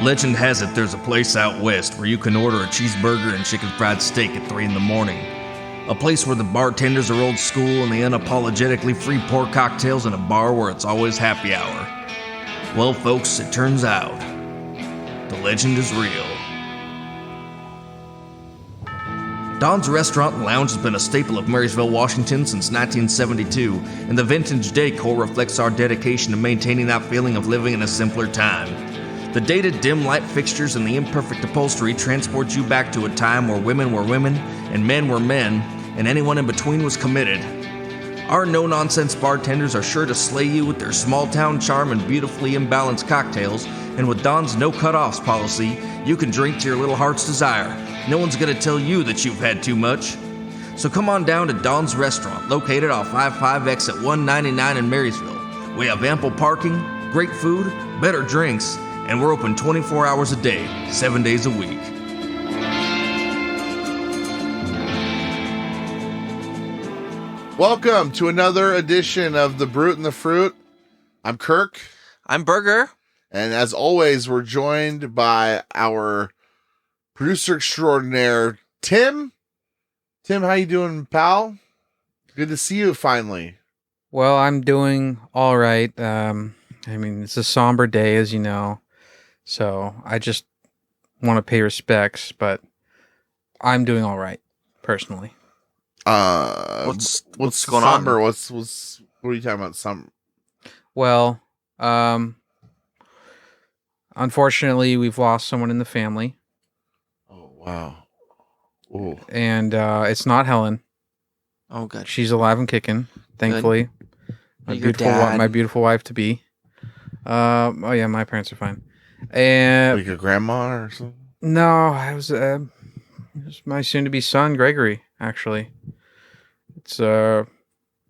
Legend has it there's a place out west where you can order a cheeseburger and chicken fried steak at 3 in the morning. A place where the bartenders are old school and they unapologetically free pour cocktails in a bar where it's always happy hour. Well, folks, it turns out the legend is real. Don's Restaurant and Lounge has been a staple of Marysville, Washington since 1972, and the vintage decor reflects our dedication to maintaining that feeling of living in a simpler time. The dated dim light fixtures and the imperfect upholstery transport you back to a time where women were women and men were men, and anyone in between was committed. Our no-nonsense bartenders are sure to slay you with their small-town charm and beautifully imbalanced cocktails, and with Don's no-cutoffs policy, you can drink to your little heart's desire. No one's gonna tell you that you've had too much. So come on down to Don's Restaurant, located off I-5 exit 199 in Marysville. We have ample parking, great food, better drinks, and we're open 24 hours a day, 7 days a week. Welcome to another edition of The Brute and the Fruit. I'm Kirk. I'm Burger. And as always, we're joined by our producer extraordinaire, Tim. Tim, how you doing, pal? Good to see you finally. Well, I'm doing all right. It's a somber day, as you know. So I just want to pay respects, but I'm doing all right, personally. What's going somber? on? What are you talking about? Well, unfortunately, we've lost someone in the family. Oh, wow. Ooh. And it's not Helen. Oh, good. She's alive and kicking, thankfully. My beautiful wife to be. Oh yeah, my parents are fine. And like your grandma or something? No, it was my soon-to-be son, Gregory. Actually, it's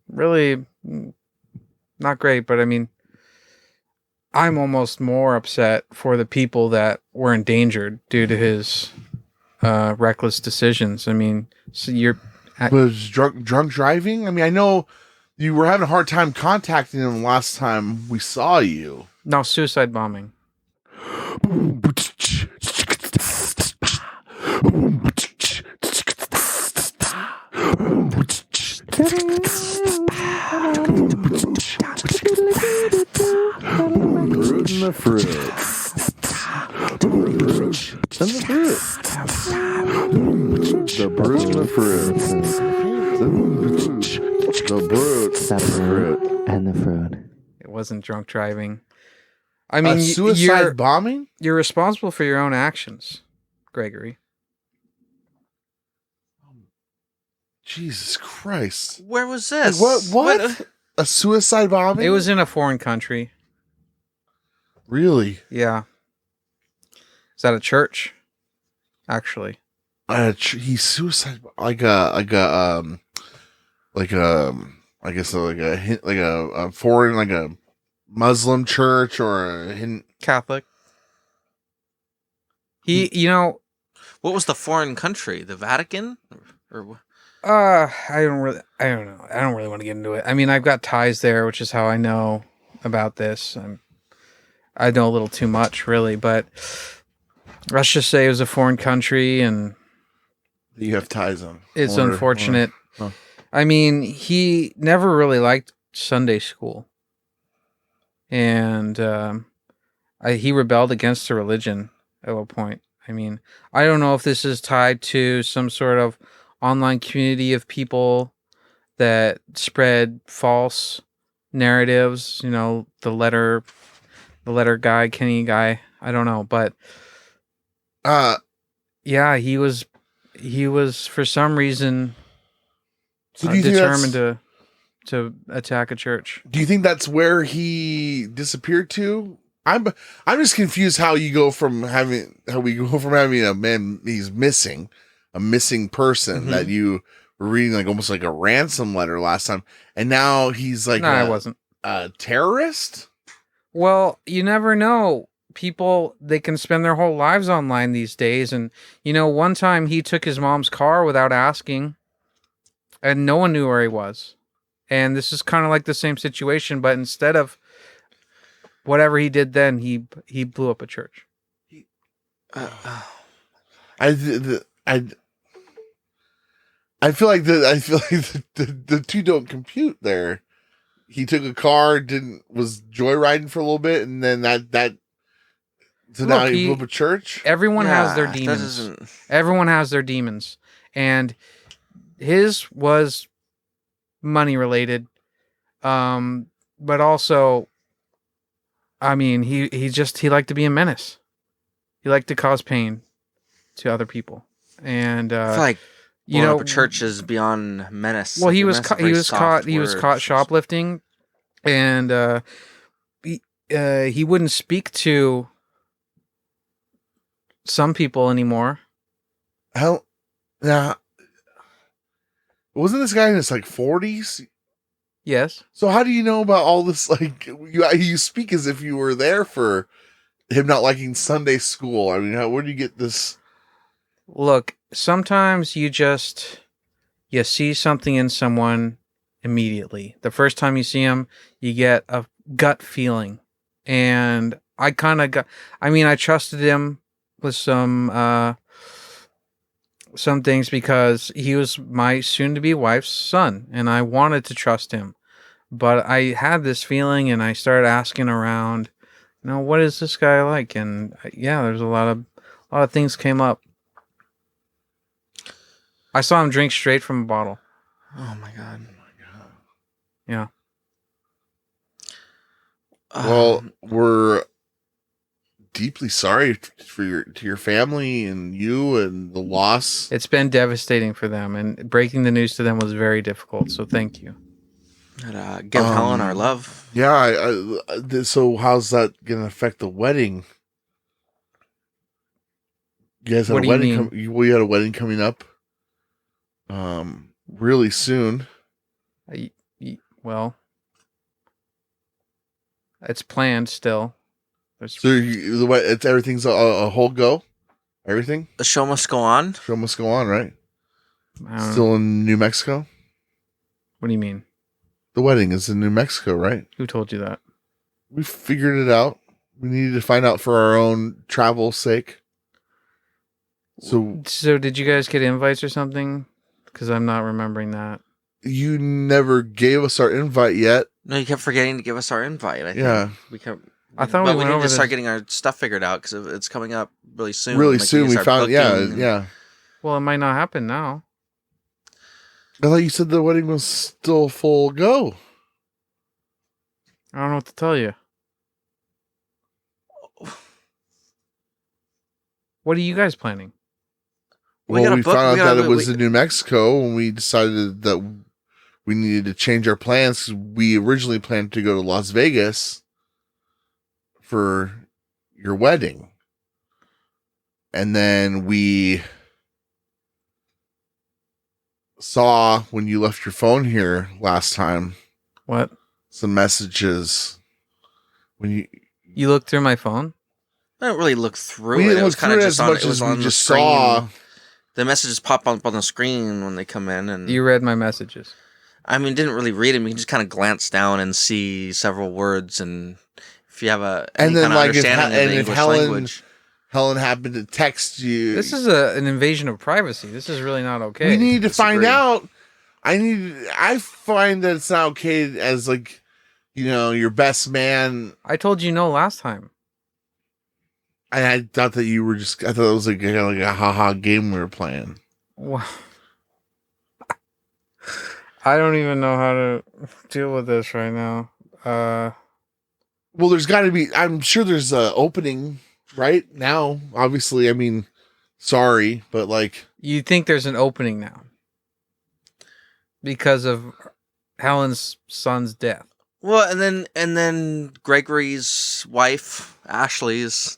really not great, but I mean, I'm almost more upset for the people that were endangered due to his reckless decisions. I mean, so was drunk driving? I mean, I know you were having a hard time contacting him last time we saw you. No, suicide bombing. The fruit. The brute and the fruit. And the fruit. It wasn't drunk driving. I mean, suicide bombing? You're responsible for your own actions, Gregory. Jesus Christ. Where was this? What? A suicide bombing? It was in a foreign country. Really? Yeah. Is that a church? Actually. He's suicide like a foreign, like a Muslim church or a Catholic. What was the foreign country? The Vatican? Or I don't know. I don't really want to get into it. I mean, I've got ties there, which is how I know about this. I know a little too much, really, but let's just say it was a foreign country, and you have ties on. It's unfortunate. I mean, he never really liked Sunday school, and he rebelled against the religion at one point. I mean, I don't know if this is tied to some sort of online community of people that spread false narratives, the letter guy, Kenny guy, I don't know, but yeah, he was for some reason determined to attack a church. Do you think that's where he disappeared to? I'm just confused how we go from having a man he's missing. A missing person that you were reading like almost like a ransom letter last time, and now he's like I wasn't a terrorist. Well, you never know. People, they can spend their whole lives online these days, and one time he took his mom's car without asking, and no one knew where he was. And this is kind of like the same situation, but instead of whatever he did then, he blew up a church. I feel like the two don't compute there. He took a car, was joyriding for a little bit, and then that. So now he blew up a church. Everyone has their that demons. doesn't- Everyone has their demons, and his was money related, but also, I mean, he liked to be a menace. He liked to cause pain to other people, and I feel like you blowing know, up a church is beyond menace. well, Like, he was menace is a he very was caught soft word. shoplifting, and he wouldn't speak to some people anymore. Hell, now, wasn't this guy in his like 40s? Yes. So how do you know about all this? Like you speak as if you were there for him not liking Sunday school. I mean, where do you get this? Look, sometimes you see something in someone immediately. The first time you see him, you get a gut feeling. And I trusted him with some things because he was my soon-to-be wife's son, and I wanted to trust him. But I had this feeling, and I started asking around, what is this guy like? And yeah, there's a lot of things came up. I saw him drink straight from a bottle. Oh my god. Yeah. Well, we're deeply sorry to your family and you and the loss. It's been devastating for them, and breaking the news to them was very difficult. So thank you. And, give Helen our love. Yeah. So how's that going to affect the wedding? You guys had What a do you wedding. mean? We had a wedding coming up. Really soon. Well, it's planned still. So everything's a whole go. Everything. The show must go on. Show must go on, right? I don't know. Still in New Mexico. What do you mean? The wedding is in New Mexico, right? Who told you that? We figured it out. We needed to find out for our own travel sake. So did you guys get invites or something? Because I'm not remembering that. you never gave us our invite yet. No, you kept forgetting to give us our invite. I think. Yeah. We kept. I thought but we we went need over to start this- getting our stuff figured out because it's coming up really soon. Really Like, soon need we to start found. Yeah, booking and- yeah. Well, it might not happen now. I thought you said the wedding was still full go. I don't know what to tell you. What are you guys planning? We Well, gotta we book- found we out gotta- that it was we- in New Mexico, and we decided that we needed to change our plans. 'Cause we originally planned to go to Las Vegas for your wedding, and then we saw when you left your phone here last time What? some messages when You looked through my phone? I didn't really look through we it. didn't It was look kind through of it just as on. much It was as on we the just screen. saw. The messages pop up on the screen when they come in, and You read my messages. I mean, didn't really read them. You can just kind of glance down and see several words, and if you have any And then, kind of like, if understanding of the if English Helen language, Helen happened to text you. This is an invasion of privacy. This is really not okay. We need to find Disagree. out. I find that it's not okay as, like, your best man. I told you no last time. I thought that you were just. I thought it was like a haha game we were playing. Wow. I don't even know how to deal with this right now. Well, there's got to be. I'm sure there's a opening right now. Obviously, I mean, sorry, but like, You think there's an opening now because of Helen's son's death? well, and then Gregory's wife Ashley's,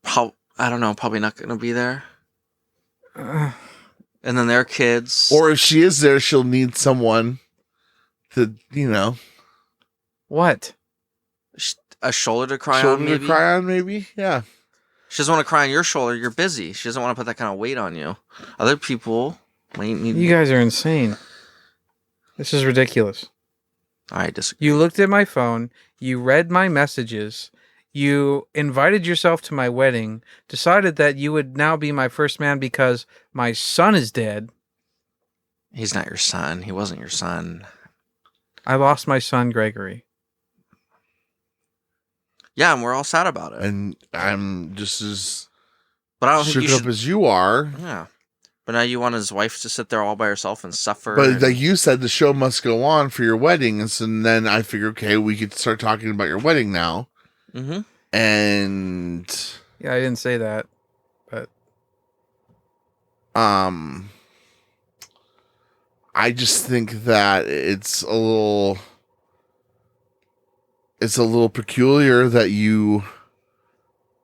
I don't know, probably not going to be there, and then their kids, or if she is there, she'll need someone to, What? a shoulder to cry shoulder on. Maybe to cry on. Maybe, yeah. she doesn't want to cry on your shoulder. You're busy. She doesn't want to put that kind of weight on you. Other people might need. You guys are insane. This is ridiculous. I disagree. You looked at my phone. You read my messages. You invited yourself to my wedding, decided that you would now be my first man because my son is dead. He's not your son. He wasn't your son. I lost my son, Gregory. Yeah, and we're all sad about it. And I'm just as But I don't think shook you up should. as you are. Yeah. But now you want his wife to sit there all by herself and suffer. But and- like you said, the show must go on for your wedding. And so then I figure, okay, we could start talking about your wedding now. Mhm. And Yeah, I didn't say that, but I just think that it's a little peculiar that you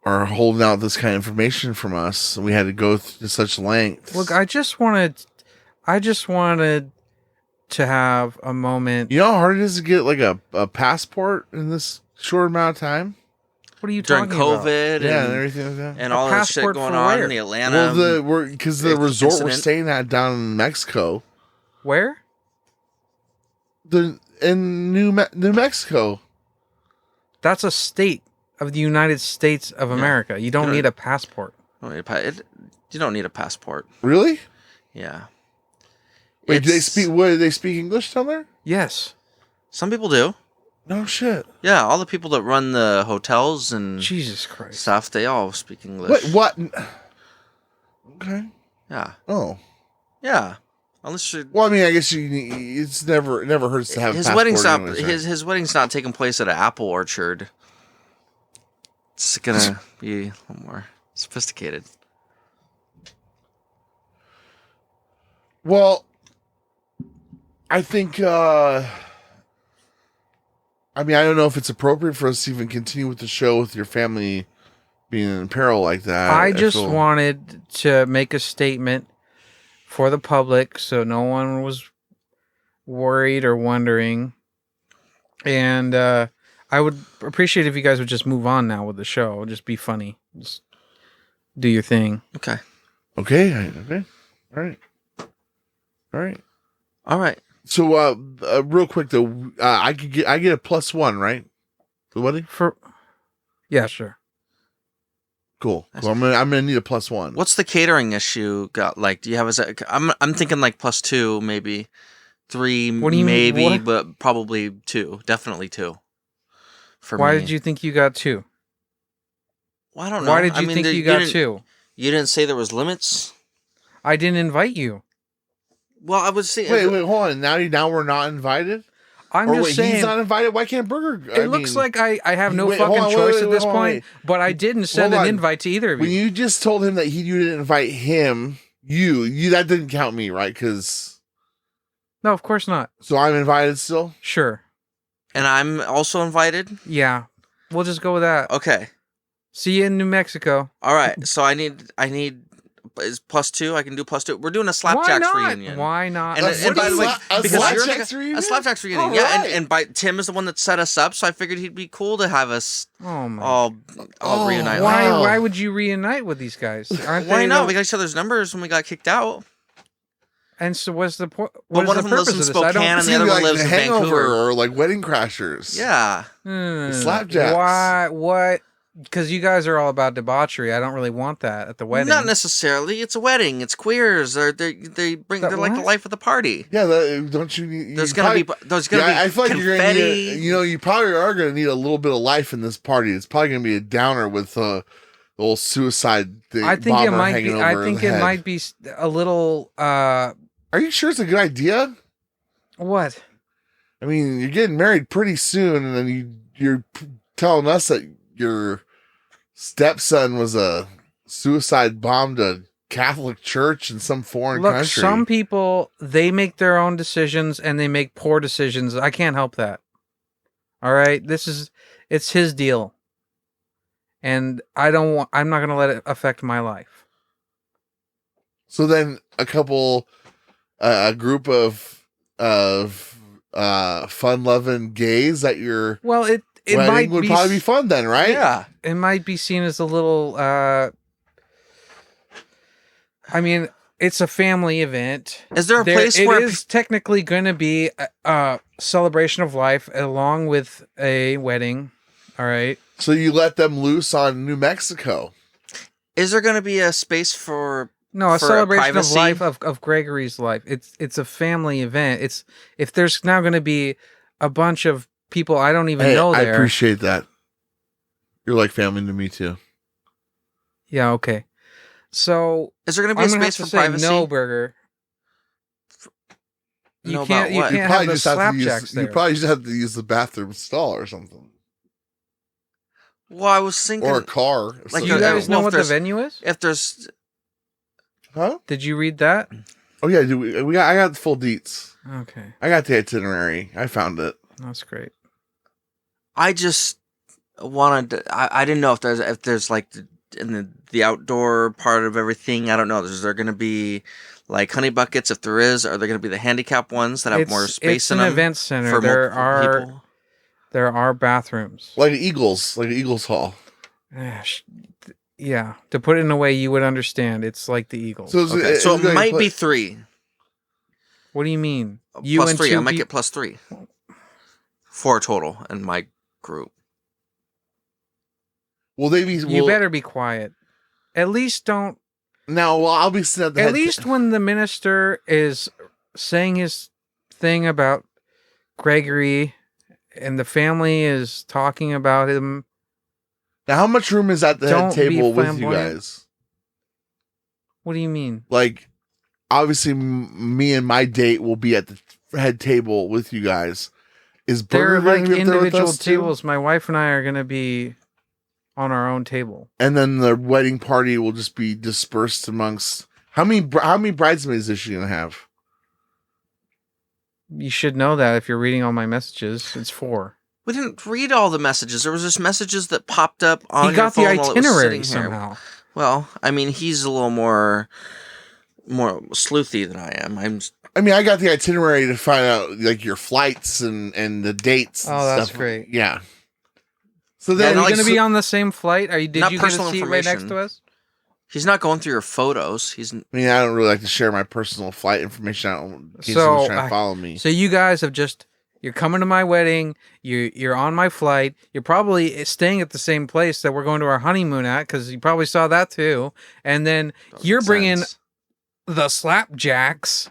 are holding out this kind of information from us. We had to go to such lengths. look, I just wanted to have a moment. You know how hard it is to get like a passport in this short amount of time? What are you during talking about? COVID Yeah, and and, everything like that. and A all this shit passport going for on where? in the Atlanta. Well, because the resort we're incident. staying at down in Mexico, Where? in New Mexico. That's a state of the United States of America. You don't You don't- need a passport. You don't need a passport. Really? Yeah. Wait, do they It's- speak? What, do they speak English down there? Yes. Some people do. No shit. Yeah, all the people that run the hotels and Jesus Christ. stuff, they all speak English. Wait, what? Okay. Yeah. Oh. Yeah. Unless you're Well, I mean, I guess it's it never hurts to have his a passport wedding's not anyways, right? his wedding's not taking place at an apple orchard. It's gonna be a little more sophisticated. Well, I think. I mean, I don't know if it's appropriate for us to even continue with the show with your family being in peril like that. I just feel- wanted to make a statement for the public so no one was worried or wondering. And I would appreciate if you guys would just move on now with the show. Just be funny. Just do your thing. Okay. Okay. Okay. All right. All right. All right. So, real quick though, I get a +1, right? For the wedding? Yeah, sure. Cool. I'm gonna need a +1. What's the catering issue got like? Do you have I'm thinking like +2, maybe 3, What do you mean, maybe, what? but probably 2. Definitely 2. For Why me. did you think you got 2? Well, I don't know. Why did you think you got didn't- 2? You didn't say there was limits. I didn't invite you. Well, I would say. Wait, hold on. Now we're not invited? I'm Or just wait, saying. he's not invited? Why can't Burger? It looks like I have no Wait, hold fucking on, wait, choice wait, at this hold on, point, wait. but I didn't send Hold an on. invite to either of When you. you just told him that you didn't invite him, you that didn't count me, right? Because No, of course not. so I'm invited still. Sure. And I'm also invited. Yeah. We'll just go with that. Okay. See you in New Mexico. All right. So I need is +2. I can do +2. We're doing a Why Slapjacks not? reunion. Why not? And, and by the way, a because you're Slapjacks reunion? a Slapjacks reunion, All yeah, right. and by Tim is the one that set us up, so I figured he'd be cool to have us Oh my. all Oh, reunite. Why? wow. Why would you reunite with these guys? Aren't Why they not? the- We got each other's numbers when we got kicked out. And so, what's the point? Well, What one is of the them lives purpose in of this? I Spokane don't. and It's the gonna other be one like lives the in Hangover Vancouver. or like Wedding Crashers. Yeah. Slapjacks. Why? What? Because you guys are all about debauchery. I don't really want that at the wedding. Not necessarily. It's a wedding. It's queers. They're like the what? life of the party. Yeah, don't you need? There's you gonna probably- be I feel like you're gonna confetti. need. You probably are gonna need a little bit of life in this party. It's probably gonna be a downer with the old suicide thing. I think it bomber might hanging be. over I think the it head. might be a little. Are you sure it's a good idea? What? I mean, you're getting married pretty soon, and then you're telling us that your stepson was a suicide bombed a Catholic church in some foreign Look, country. some people, they make their own decisions and they make poor decisions. I can't help that. All right, it's his deal, and I'm not going to let it affect my life. So then a group of fun-loving gays at your Well, it wedding might would be probably be fun then, right? Yeah. it might be seen as a little. I mean, it's a family event. Is there a place It where is technically going to be a celebration of life along with a wedding, All right. So you let them loose on New Mexico. Is there going to be a space for No, a for celebration of privacy? life of Gregory's life. It's a family event. It's if there's now going to be a bunch of people I don't even know I there. appreciate that. You're like family to me too. Yeah, okay. So Is there going to be I'm a gonna have space to for say privacy? no, Burger. You No, can't. about You what? can't have the slapjacks You there. probably just have to use the bathroom stall or something, Well, I was thinking, or a car. Like Do you a- guys well, know if what the there's- venue is? if there's Huh? Did you read that? Oh yeah, dude. I got the full deets. Okay, I got the itinerary. I found it. that's great. I just wanted to, I didn't know if there's like in the outdoor part of everything. I don't know. Is there going to be like honey buckets? If there is, are there going to be the handicap ones that have more space It's in an them event center. for There multiple people? are bathrooms. Like an Eagles Hall. Yeah, to put it in a way you would understand, it's like the Eagles. So is Okay, so it's it gonna might put- be 3. What do you mean? Plus 3. I might peop- get plus 3. 4 total in my group. Will they be? You better be quiet. At least don't. Now, well, I'll be sitting at the At head least when the minister is saying his thing about Gregory and the family is talking about him. Now, how much room is at the Don't head be table with you flamboyant. guys? What do you mean? Like, obviously, me and my date will be at the head table with you guys. Is They're Burger like gonna be up there with individual us too? tables. My wife and I are going to be on our own table. And then the wedding party will just be dispersed amongst how many bridesmaids is she gonna have? You should know that if you're reading all my messages. It's 4. We didn't read all the messages. There was just messages that popped up on He got the your phone while it was itinerary sitting here. somehow. Well, I mean, he's a little more sleuthy than I am. I mean, I got the itinerary to find out like your flights and the dates. and Oh, that's stuff. great. Yeah. So Are then, you like, going to so- be on the same flight? Did Not you get a personal seat right next information. to us? He's not going through your photos. He's I mean, I don't really like to share my personal flight information out in case So, someone's trying to follow me. So you guys have you're coming to my wedding. You're on my flight. You're probably staying at the same place that we're going to our honeymoon at because you probably saw that too. And then you're bringing the slapjacks.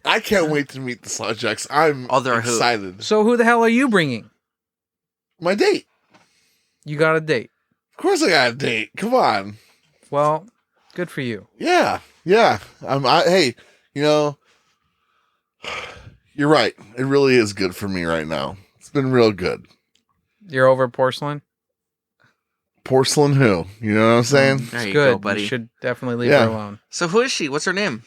I can't wait to meet the Sludjacks. I'm They're who? excited. So who the hell are you bringing? My date. You got a date. Of course I got a date. Come on. Well, good for you. Yeah. Yeah. Hey, you know, you're right. It really is good for me right now. It's been real good. You're over porcelain. Porcelain who? You know what I'm saying? There It's you good. go, buddy. You should definitely leave Yeah. her alone. So who is she? What's her name?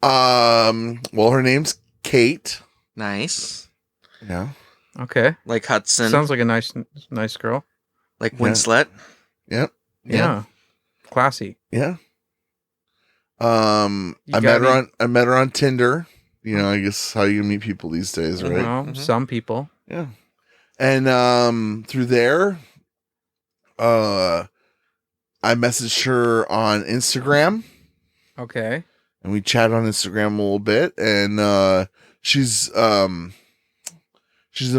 Well, her name's Kate. Nice. Yeah. Okay. Like Hudson. Sounds like a nice girl. like Yeah. Winslet. Yep. Yeah. Classy. Yeah. You I got met her on Tinder. You know, I guess how you meet people these days, right? Well, some people. Yeah. And through there, I messaged her on Instagram Okay. and we chatted on Instagram a little bit. And she's a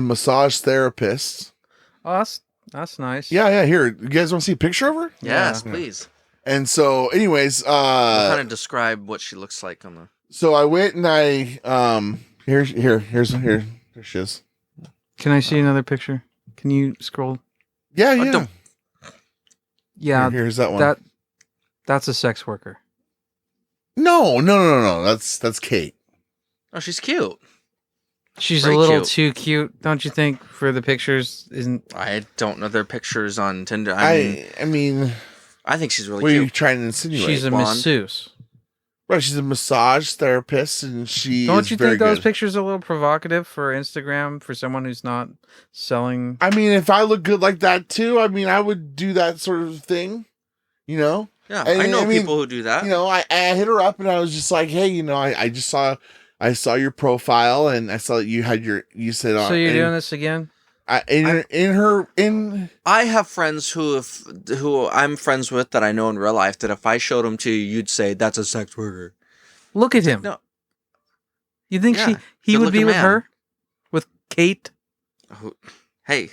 massage therapist. Oh, that's nice. Yeah. Here, you guys want to see a picture of her? Yes, Yeah. please. And so, anyways, Kind of describe what she looks like on the. so I went and I here she is. Can I see another picture? Can you scroll? Yeah, yeah. don't- Yeah, Here's that one. that's a sex worker. No. That's Kate. Oh, she's cute. She's Very a little cute. too cute, don't you think? For the pictures, isn't? I don't know their pictures on Tinder. I mean, think she's really what are you cute. trying to insinuate? She's a blonde. masseuse. Right, she's a massage therapist, and she Don't is you very think those good. pictures are a little provocative for Instagram for someone who's not selling? I mean, if I look good like that too, I mean, I would do that sort of thing. You know, Yeah, And- I know I mean, people who do that. you know, I hit her up and I was just like, hey, you know, I just saw your profile and I saw that you had you said So you're doing this again? in I have friends who I'm friends with that I know in real life that if I showed them to you, you'd say that's a sex worker. Look at him. No, You think Yeah, he would be good-looking with man. her? With Kate? hey,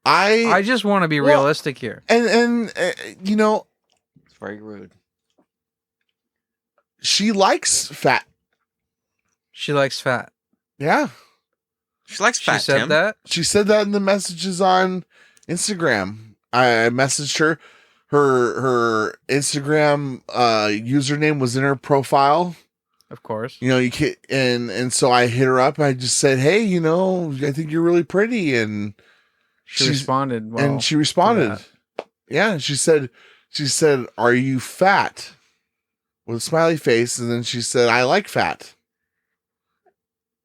I just want to be realistic here. And you know, It's very rude. she likes fat. She likes fat. Yeah. She likes fat, She said Tim. that. She said that in the messages on Instagram. I messaged her. Her Instagram username was in her profile. Of course. You know, you can, and so I hit her up. I just said, "Hey, you know, I think you're really pretty," and She she's- responded. Well, and she responded. Yeah, she said, "Are you fat?" with a smiley face, and then she said, "I like fat."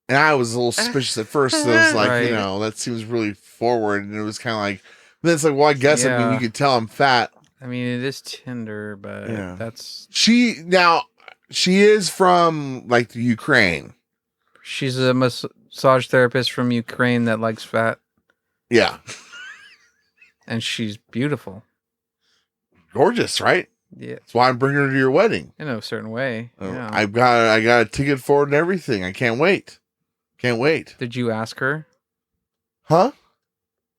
And I was a little suspicious at first. So I was like, Right. you know, that seems really forward, and it was kind of like, but then it's like, well, I guess I mean, Yeah. you could tell I'm fat. I mean, it is Tinder, but Yeah. that's She is from like the Ukraine. she's a massage therapist from Ukraine that likes fat, Yeah, and she's beautiful. gorgeous, right? Yeah, That's why I'm bringing her to your wedding. in a certain way. Oh, Yeah. I got a ticket for it and everything. I can't wait. Can't wait. Did you ask her? Huh?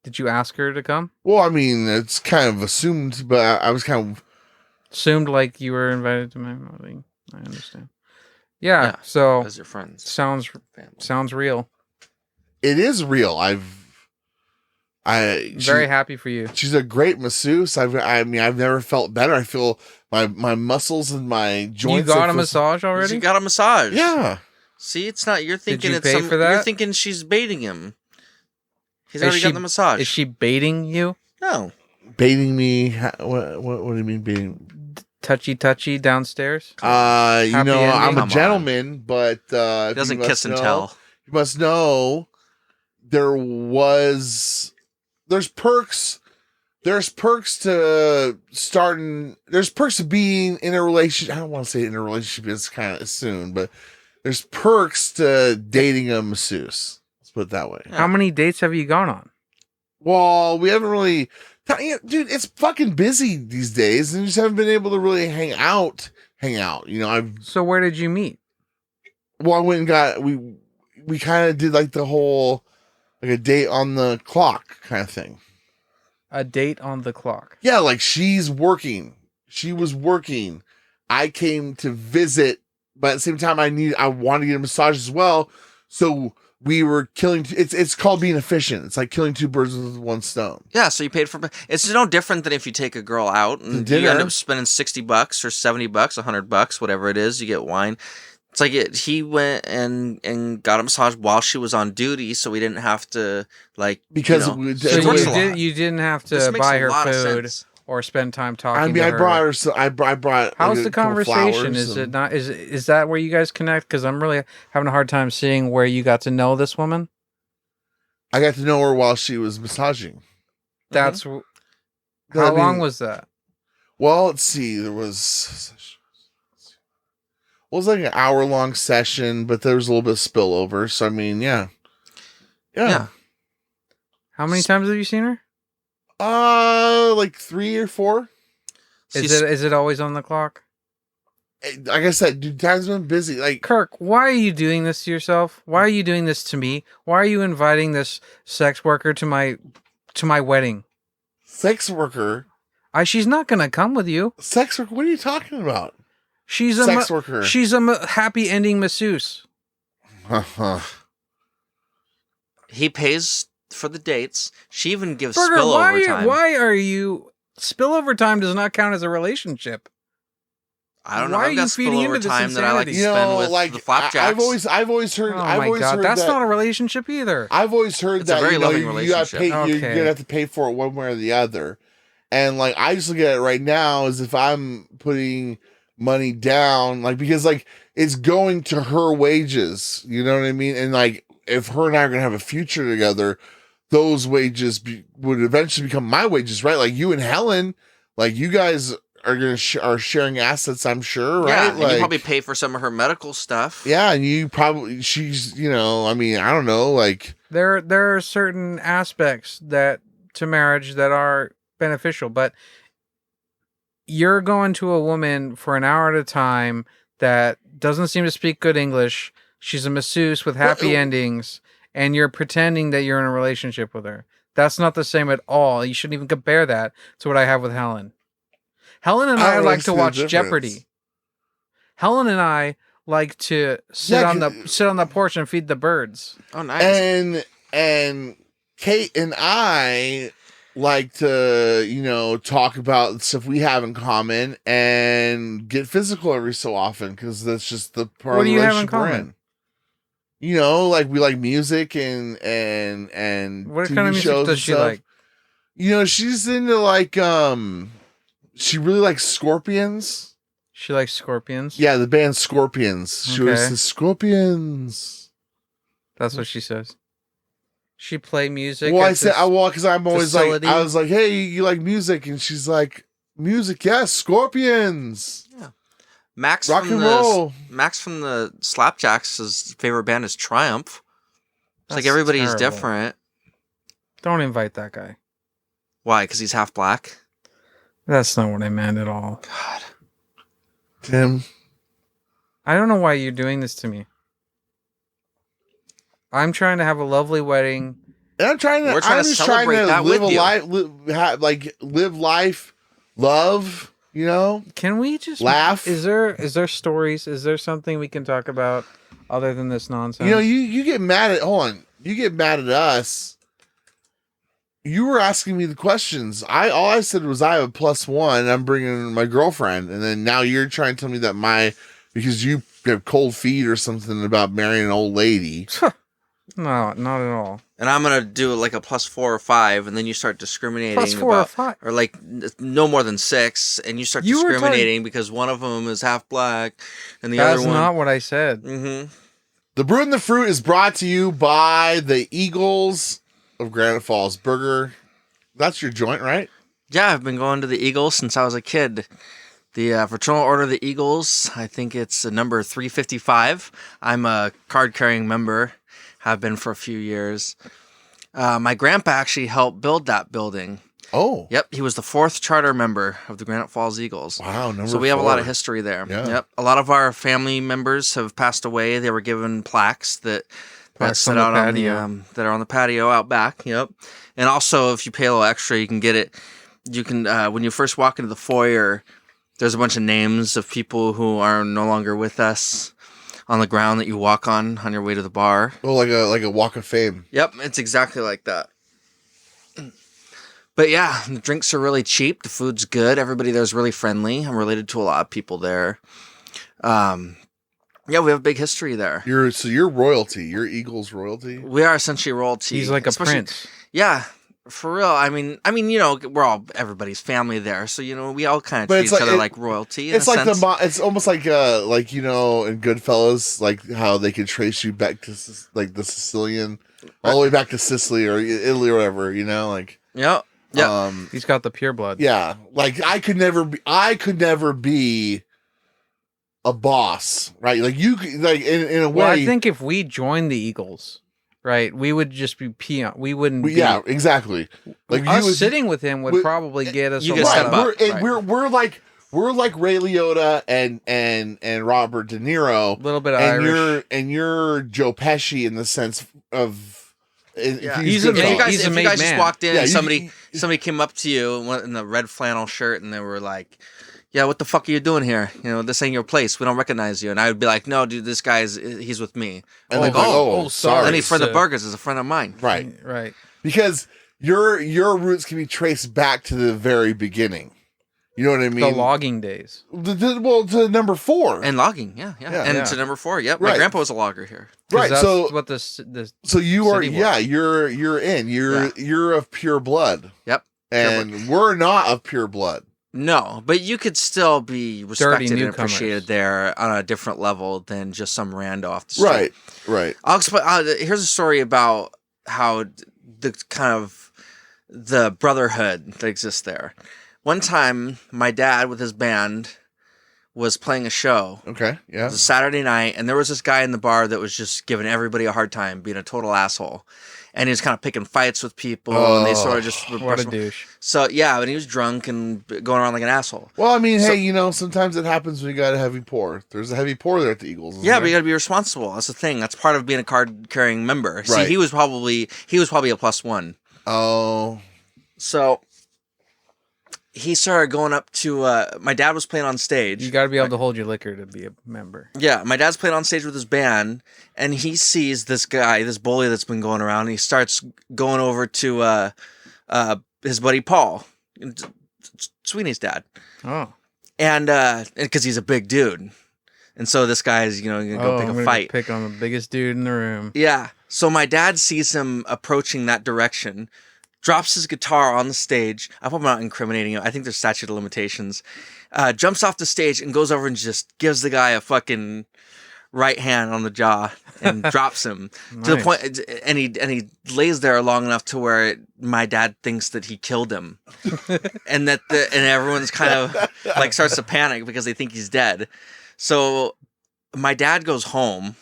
Did you ask her to come? Well, I mean, it's kind of assumed, but I was kind of Assumed like you were invited to my wedding. I understand. Yeah. Yeah. So As your friends. sounds Family. real. it is real. Very happy for you. She's a great masseuse. I mean, I've never felt better. I feel my muscles and my joints. You got I a feel- massage already? You got a massage. Yeah. See, it's not. You're thinking you it's pay some. for that? You're thinking she's baiting him. He's Is already she- got the massage. Is she baiting you? No. Baiting me. What do you mean baiting? Touchy downstairs? You Happy know, ending? I'm Come a on. gentleman, but He doesn't kiss and tell. You must know there's perks. There's perks to starting. There's perks to being in a relationship. I don't want to say in a relationship. It's kind of soon, but there's perks to dating a masseuse. Let's put it that way. How many dates have you gone on? Well, we haven't really, dude. It's fucking busy these days, and just haven't been able to really hang out. You know, So where did you meet? I went and got we kind of did like the whole like a date on the clock kind of thing. A date on the clock. Yeah, like she's working. She was working. I came to visit, but at the same time, I wanted to get a massage as well. So we were killing. It's called being efficient. It's like killing two birds with one stone. Yeah, so you paid for. It's no different than if you take a girl out and To you end dinner. up spending $60 or $70, $100, whatever it is. You get wine. It's like he went and got a massage while she was on duty, so we didn't have to like Because you know, we- So It you, works a lot. you didn't have This to makes buy a her lot of food sense. or spend time talking I mean, to I her. brought her. So I brought. How's like, the a couple conversation? flowers Is it and- not? Is that where you guys connect? Because I'm really having a hard time seeing where you got to know this woman. I got to know her while she was massaging. That's I how mean, long was that? Well, let's see. There was. It was like an hour-long session, but there was a little bit of spillover. So I mean, yeah. Yeah. How many times have you seen her? Like 3 or 4. Is it always on the clock? Like I said, dude, time's been busy. Like, Kirk, why are you doing this to yourself? Why are you doing this to me? Why are you inviting this sex worker to my wedding? sex worker. She's not gonna come with you. Sex worker? What are you talking about? She's Sex worker. She's a happy ending masseuse. He pays for the dates. She even gives Burger, spillover time. why are you spillover time does not count as a relationship? I don't know. why are I've got you feeding into spillover this time that I like to insanity? spend You know, with like the flapjacks. I've always heard. Oh I've my always god, heard that's that. not a relationship either. I've always heard It's a that very you know, loving you gotta relationship. pay. You're Okay. gonna have to pay for it one way or the other. And like I just look at it right now as if I'm putting money down, like because like it's going to her wages. You know what I mean? And like if her and I are gonna have a future together, those wages would eventually become my wages, right? Like you and Helen, like you guys are gonna are sharing assets, I'm sure, right? Yeah, and like, you probably pay for some of her medical stuff. yeah, and you probably she's you know, I mean, I don't know, like There are certain aspects that to marriage that are beneficial, but you're going to a woman for an hour at a time that doesn't seem to speak good English. She's a masseuse with happy Well, endings, and you're pretending that you're in a relationship with her. That's not the same at all. You shouldn't even compare that to what I have with Helen. Helen and I I don't like to see the watch difference. Jeopardy. Helen and I like to sit Yeah, on the porch and feed the birds. Oh, nice. And Kate and I like to, talk about stuff we have in common and get physical every so often because that's just the part What of do the you have in relationship we're common? in. Like we like music and What TV kind of music shows does and she stuff. like? She's into like she really likes Scorpions. She likes Scorpions. Yeah, the band Scorpions. She always Okay. says Scorpions. That's what she says. She play music. Well, at I said, this because I'm always facility? like, I was like, hey, you like music? And she's like, music, yes, Scorpions. Max Rock from and the roll. Max from the Slapjacks' his favorite band is Triumph. It's like That's everybody's terrible. different. Don't invite that guy. Why? Because he's half black. That's not what I meant at all. God. Tim. I don't know why you're doing this to me. I'm trying to have a lovely wedding. And I'm trying to, We're trying I'm to just trying celebrate to that live with a you. life, live life, love, Can we just laugh. Is there stories? Is there something we can talk about other than this nonsense? You get mad at, hold on, you get mad at us. You were asking me the questions. All I said was I have a +1. I'm bringing my girlfriend, and then now you're trying to tell me that because you have cold feet or something about marrying an old lady. No, not at all. And I'm gonna do like a +4 or 5, and then you start discriminating +4 or about, 5. or like no more than 6, and you start You were discriminating because one of them is half black, and the That's other one. not what I said. Mm-hmm. The Brew and the Fruit is brought to you by the Eagles of Granite Falls Burger. That's your joint, right? Yeah, I've been going to the Eagles since I was a kid. The Fraternal Order of the Eagles, I think it's number 355. I'm a card-carrying member, have been for a few years. My grandpa actually helped build that building. Oh. Yep, he was the 4th charter member of the Granite Falls Eagles. Wow, number So we have a lot of 4. history there. Yeah. Yep, a lot of our family members have passed away. They were given plaques that Plaques sit on the out on the patio. that are on the patio out back. Yep, and also if you pay a little extra, you can get it. You can when you first walk into the foyer, there's a bunch of names of people who are no longer with us on the ground that you walk on your way to the bar. Oh, like a walk of fame. Yep, it's exactly like that. But yeah, the drinks are really cheap. The food's good. Everybody there's really friendly. I'm related to a lot of people there. Yeah, we have a big history there. You're royalty. You're Eagles royalty. We are essentially royalty. He's like a especially- prince. Yeah, for real. I mean, we're all everybody's family there, so we all kind of But treat it's each like- other like royalty. It's in a like sense. it's almost like in Goodfellas, like how they could trace you back to like the Sicilian, all the way back to Sicily or Italy or whatever. Like Yep. Yep. He's got the pure blood. yeah, like I could never be a boss, right? Like you could, like in a way. Well, I think if we joined the Eagles, right, we would just be peon. We wouldn't. be, yeah, exactly. Like us you would, sitting with him would we- probably get us. you a could lot step of- up. we're like Ray Liotta and Robert De Niro, A little bit of and Irish. you're Joe Pesci in the sense of. Yeah. He's good a- Yeah, fellas. you guys, he's a if you made guys man. just walked in Yeah, and you- somebody came up to you in the red flannel shirt and they were like, "Yeah, what the fuck are you doing here? This ain't your place. We don't recognize you." And I would be like, "No, dude, this he's with me." And Oh, like, oh, oh, sorry. And he for the sir. burgers is a friend of mine. Right. Right. Because your roots can be traced back to the very beginning. You know what I mean? The logging days. To number 4. And logging, yeah. Yeah. And Yeah. to number 4, yep. Right. My grandpa was a logger here. 'Cause Right. that's So what the so you are, city was. yeah, you're in. You're of pure blood. Yep. And we're not of pure blood. No, but you could still be respected and newcomers. appreciated there on a different level than just some rando off the street. Right. I'll explain. Here's a story about how the kind of the brotherhood that exists there. One time, my dad with his band was playing a show. Okay. It Yeah. was a Saturday night, and there was this guy in the bar that was just giving everybody a hard time, being a total asshole. And he was kind of picking fights with people, and they sort of just... what a douche. So, yeah, and he was drunk and going around like an asshole. Well, I mean, So- hey, sometimes it happens when you got a heavy pour. There's a heavy pour there at the Eagles. isn't Yeah, there? but you got to be responsible. That's the thing. That's part of being a card-carrying member. See, Right. he was probably a +1. Oh, So he started going up to my dad was playing on stage. You got to be able to hold your liquor to be a member. Yeah, my dad's playing on stage with his band, and he sees this guy, this bully that's been going around, and he starts going over to his buddy Paul, Sweeney's dad. Oh. And because he's a big dude. And so this guy is, going to go pick a fight. Pick on the biggest dude in the room. Yeah. So my dad sees him approaching that direction, drops his guitar on the stage. I hope I'm not incriminating him. I think there's statute of limitations. Jumps off the stage and goes over and just gives the guy a fucking right hand on the jaw and drops him to the point. And he lays there long enough to where my dad thinks that he killed him, and that and everyone's kind of like starts to panic because they think he's dead. So my dad goes home.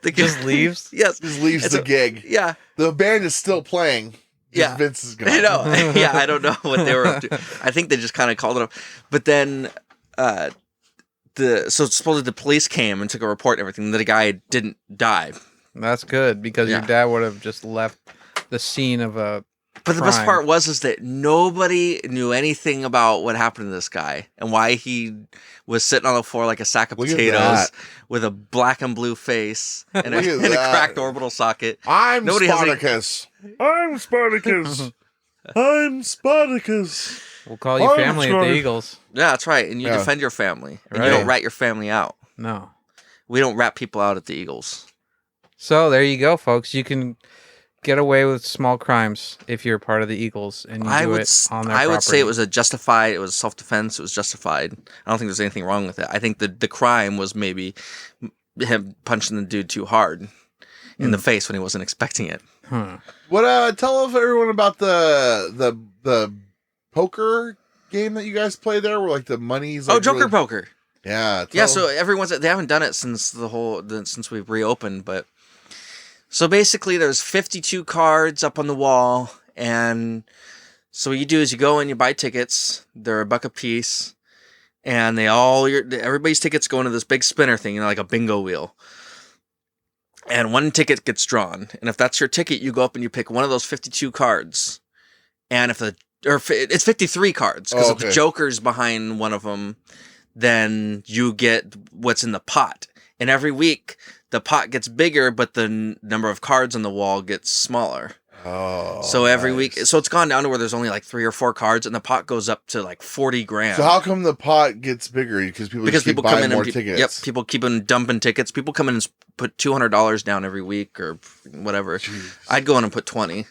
Just leaves? Yes. just leaves the gig. Yeah. The band is still playing. Yeah. Vince is gone. I know. Yeah, I don't know what they were up to. I think they just kind of called it up. But then so supposedly the police came and took a report and everything that the guy didn't die. That's good because your dad would have just left the scene of a But the best part is that nobody knew anything about what happened to this guy and why he was sitting on the floor like a sack of potatoes with a black and blue face and a cracked orbital socket. I'm Spartacus. I'm Spartacus. I'm Spartacus. We'll call you family at the Eagles. Yeah, that's right. And you defend your family. And you don't rat your family out. No. We don't rat people out at the Eagles. So there you go, folks. You can get away with small crimes if you're part of the Eagles and you do it on their property. I would say it was justified. It was self-defense. It was justified. I don't think there's anything wrong with it. I think the crime was maybe him punching the dude too hard in the face when he wasn't expecting it. Huh. What? Tell everyone about the poker game that you guys play there, where like the money's. Like, Joker poker. Yeah. Yeah. So they haven't done it since since we've reopened, but. So basically, there's 52 cards up on the wall, and so what you do is you go and you buy tickets. They're $1 a piece, and everybody's tickets go into this big spinner thing, like a bingo wheel. And one ticket gets drawn, and if that's your ticket, you go up and you pick one of those 52 cards. And it's 53 cards because if the Joker's behind one of them, then you get what's in the pot. And every week, the pot gets bigger, but the number of cards on the wall gets smaller. Oh. So every week, so it's gone down to where there's only like 3 or 4 cards, and the pot goes up to like 40 grand. So how come the pot gets bigger? Because people come in more tickets. Yep, people keep on dumping tickets. People come in and put $200 down every week or whatever. Jeez. I'd go in and put 20.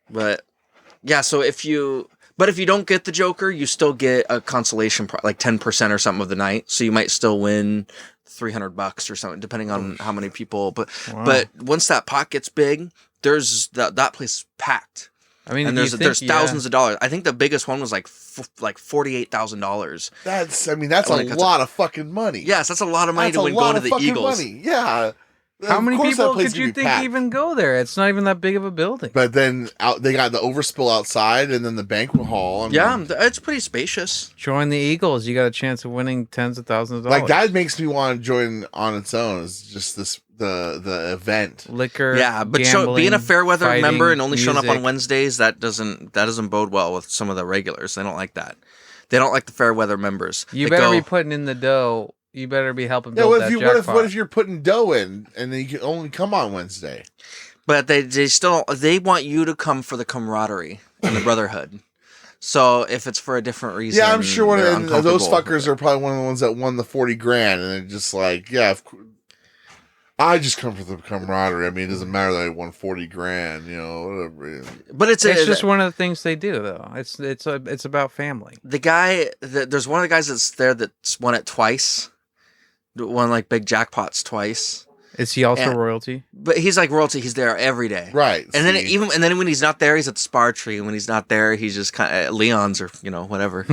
But yeah, so if you don't get the Joker, you still get a consolation, like 10% or something of the night. So you might still win $300 or something, depending on how many people. But once that pot gets big, there's that place is packed. I mean, and there's thousands of dollars. I think the biggest one was like $48,000. That's a lot of fucking money. Yes, that's a lot of money to win going to the Eagles. Money. Yeah. How many people could you think even go there? It's not even that big of a building. But then they got the overspill outside, and then the banquet hall. It's pretty spacious. Join the Eagles. You got a chance of winning tens of thousands of dollars. Like that makes me want to join on its own. It's just the event. Liquor, but gambling, being a fair weather member and only showing up on music. Wednesdays, that doesn't bode well with some of the regulars. They don't like that. They don't like the fair weather members. You better be putting in the dough. You better be helping build that jackpot. What if you're putting dough in and then you can only come on Wednesday? But they want you to come for the camaraderie and the brotherhood. So if it's for a different reason, yeah, I'm sure one of those fuckers are probably one of the ones that won the 40 grand, and they're just like, yeah, I just come for the camaraderie. I mean, it doesn't matter that I won 40 grand, whatever. But it's just one of the things they do, though. It's about family. The guy, there's one of the guys that's there that's won it twice. Won like big jackpots twice. Is he also royalty? But he's like royalty. He's there every day, right? And then when he's not there, he's at the spar tree. And when he's not there, he's just kind of Leon's or whatever,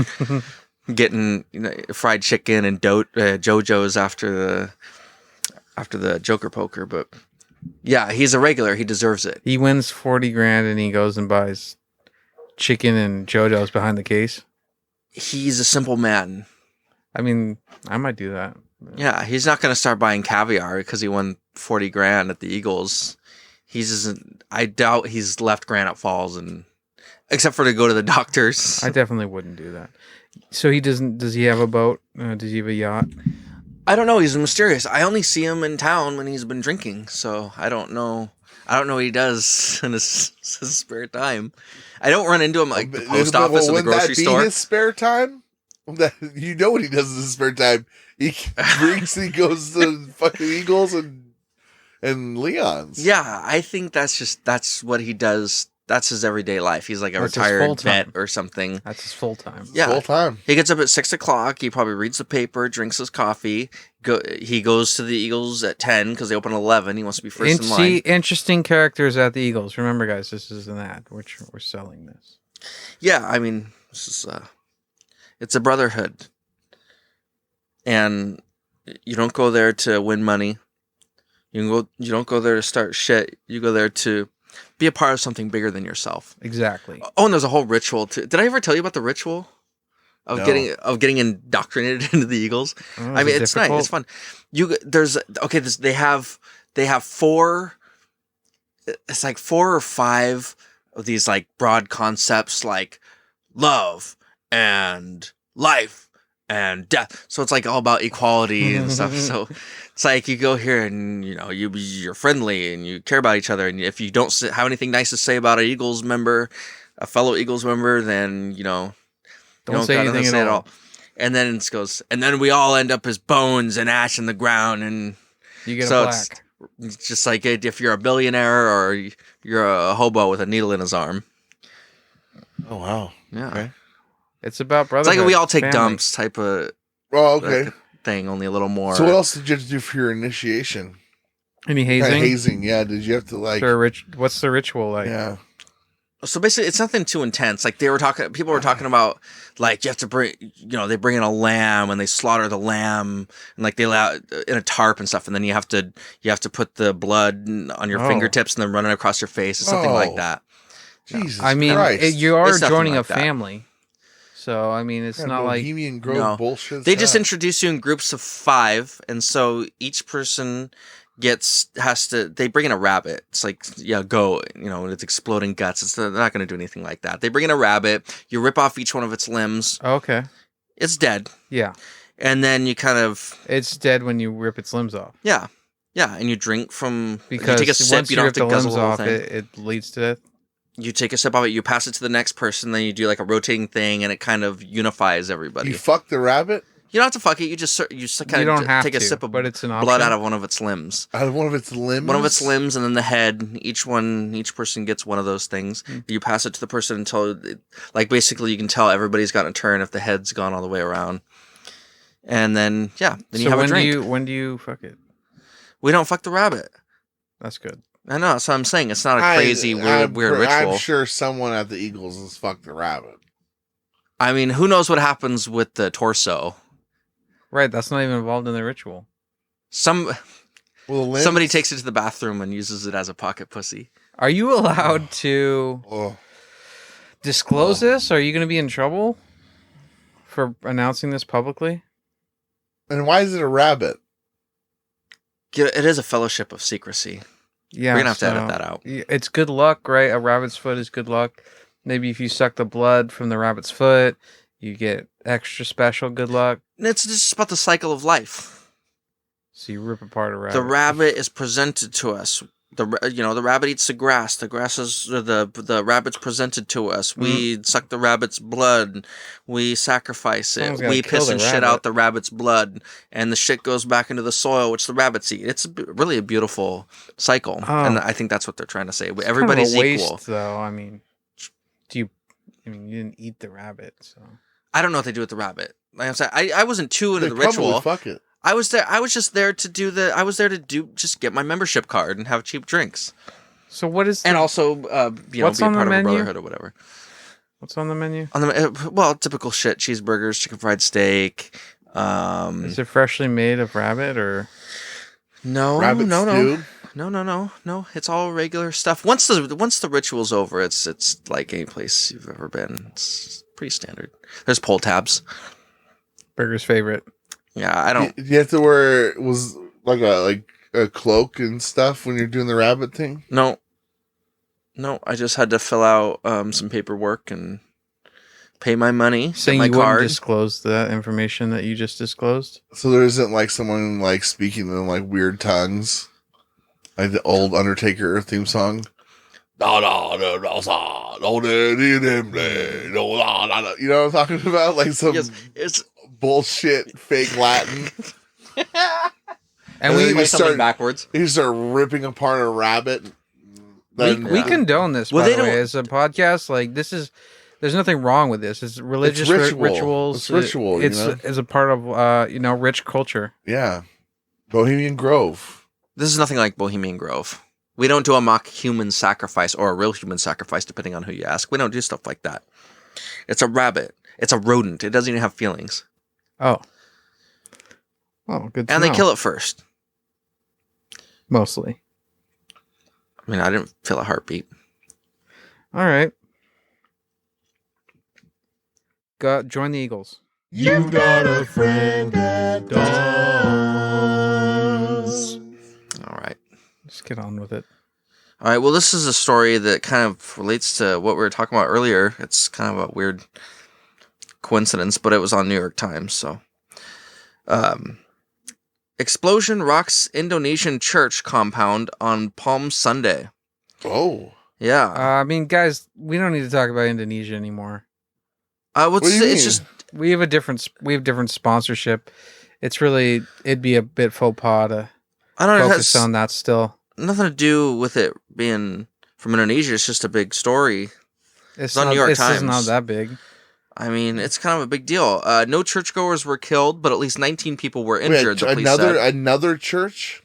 getting fried chicken and JoJo's after the Joker poker. But yeah, he's a regular. He deserves it. He wins 40 grand and he goes and buys chicken and JoJo's behind the case. He's a simple man. I mean, I might do that. Yeah, he's not going to start buying caviar because he won 40 grand at the Eagles. I doubt he's left Granite Falls, and except for to go to the doctors. I definitely wouldn't do that. So he doesn't. Does he have a boat? Does he have a yacht? I don't know. He's mysterious. I only see him in town when he's been drinking, so I don't know. I don't know what he does in his spare time. I don't run into him like the post office or the grocery store. His spare time? You know what he does in his spare time. He drinks. He goes to fucking Eagles and Leon's. Yeah, I think that's what he does. That's his everyday life. He's like a retired vet or something. That's his full time. Yeah, full time. He gets up at 6:00. He probably reads the paper, drinks his coffee. He goes to the Eagles at 10 because they open at 11. He wants to be first in line. See interesting characters at the Eagles. Remember, guys, this is an ad. We're selling this. Yeah, I mean, this is it's a brotherhood, and you don't go there to win money. You don't go there to start shit. You go there to be a part of something bigger than yourself. Exactly. Oh, and there's a whole ritual too. Did I ever tell you about the ritual of getting indoctrinated into the Eagles? Oh, I mean, it's difficult? nice. It's fun. They have four. It's like 4 or 5 of these like broad concepts like love and life and death. So it's like all about equality and stuff. So it's like you go here and you're friendly and you care about each other. And if you don't have anything nice to say about a fellow Eagles member, then don't say anything at all. And then it goes, and then we all end up as bones and ash in the ground, and you get a plaque. It's just like if you're a billionaire or you're a hobo with a needle in his arm. Oh wow! Yeah, okay. It's about brotherhood. It's like we all take family. dumps type of okay thing, only a little more. So what else did you have to do for your initiation? Any hazing? Hazing, yeah. Did you have to like? What's the ritual like? Yeah. So basically, it's nothing too intense. Like people were talking about, like you have to bring, they bring in a lamb and they slaughter the lamb and like they allow in a tarp and stuff, and then you have to put the blood on your fingertips and then run it across your face or something like that. Jesus, I mean, Christ. you are It's nothing joining like a that. family, so I mean, it's not like Bohemian Grove No. bullshit. They just introduce you in groups of 5, and so each person they bring in a rabbit. It's like, go, it's exploding guts. They're not going to do anything like that. They bring in a rabbit. You rip off each one of its limbs. Okay. It's dead. Yeah. And then you kind of... It's dead when you rip its limbs off. Yeah. Yeah, and you drink from... Because you take a sip, once you don't have rip to the guzzle limbs the whole off, thing. it leads to death. You take a sip of it, you pass it to the next person, then you do like a rotating thing, and it kind of unifies everybody. You fuck the rabbit? You don't have to fuck it. You just kind of take a sip of but it's an blood option. out of one of its limbs. Out of one of its limbs? One of its limbs, and then the head. Each person gets one of those things. You pass it to the person until, basically you can tell everybody's gotten a turn if the head's gone all the way around. And then, then you have a drink. When do you fuck it? We don't fuck the rabbit. That's good. I know, that's what I'm saying. It's not a crazy, weird ritual. I'm sure someone at the Eagles has fucked the rabbit. I mean, who knows what happens with the torso? Right, that's not even involved in the ritual. Somebody takes it to the bathroom and uses it as a pocket pussy. Are you allowed to disclose this? Are you going to be in trouble for announcing this publicly? And why is it a rabbit? It is a fellowship of secrecy. Yeah, we're going to have to edit that out. It's good luck, right? A rabbit's foot is good luck. Maybe if you suck the blood from the rabbit's foot, you get extra special good luck. It's just about the cycle of life. So you rip apart a rabbit. The rabbit is presented to us. The rabbit eats the grass. The grass is the rabbit's presented to us. We suck the rabbit's blood. We sacrifice it. We piss and shit out the rabbit's blood, and the shit goes back into the soil, which the rabbits eat. It's really a beautiful cycle, and I think that's what they're trying to say. Everybody's kind of a waste, equal. Though I mean, you didn't eat the rabbit, so I don't know what they do with the rabbit. Like I'm saying, I wasn't too into the probably ritual. Fuck it. I was there. I was just there to just get my membership card and have cheap drinks. So what is? And also, be a part of a brotherhood or whatever. What's on the menu? Typical shit: cheeseburgers, chicken fried steak. Is it freshly made of rabbit or? No, rabbit no. stew? No. It's all regular stuff. Once the ritual's over, it's like any place you've ever been. It's pretty standard. There's pull tabs. Burger's favorite. Yeah, I don't. You have to wear was like a a cloak and stuff when you're doing the rabbit thing? No, I just had to fill out some paperwork and pay my money. Saying get you my wouldn't card. disclose that information that you just disclosed. So there isn't like someone like speaking in like weird tongues, like the old Undertaker theme song. You know what I'm talking about? Like some Yes, it's bullshit fake Latin. And then we you something start backwards. you start ripping apart a rabbit. we condone this, Well, by they the way, don't- as a podcast. Like, this is, there's nothing wrong with this. It's religious ritual. rituals. It's ritual, you It's know? as a part of rich culture. Yeah, Bohemian Grove. This is nothing like Bohemian Grove. We don't do a mock human sacrifice or a real human sacrifice, depending on who you ask. We don't do stuff like that. It's a rabbit. It's a rodent. It doesn't even have feelings. Oh, good. To And know. they kill it first. Mostly. I mean, I didn't feel a heartbeat. All right. Join the Eagles. You got a friend that does. All right. Let's get on with it. All right. Well, this is a story that kind of relates to what we were talking about earlier. It's kind of a weird coincidence, but it was on New York Times. So, explosion rocks Indonesian church compound on Palm Sunday. Oh, Yeah. I mean, guys, we don't need to talk about Indonesia anymore. what do you mean? It's just We have different sponsorship. It'd be a bit faux pas to I don't know. It focus has on that still. nothing to do with it being from Indonesia. It's just a big story. It's on not, New York It's Times. not that big. I mean, it's kind of a big deal. No churchgoers were killed, but at least 19 people were wait, injured. The police said. another church.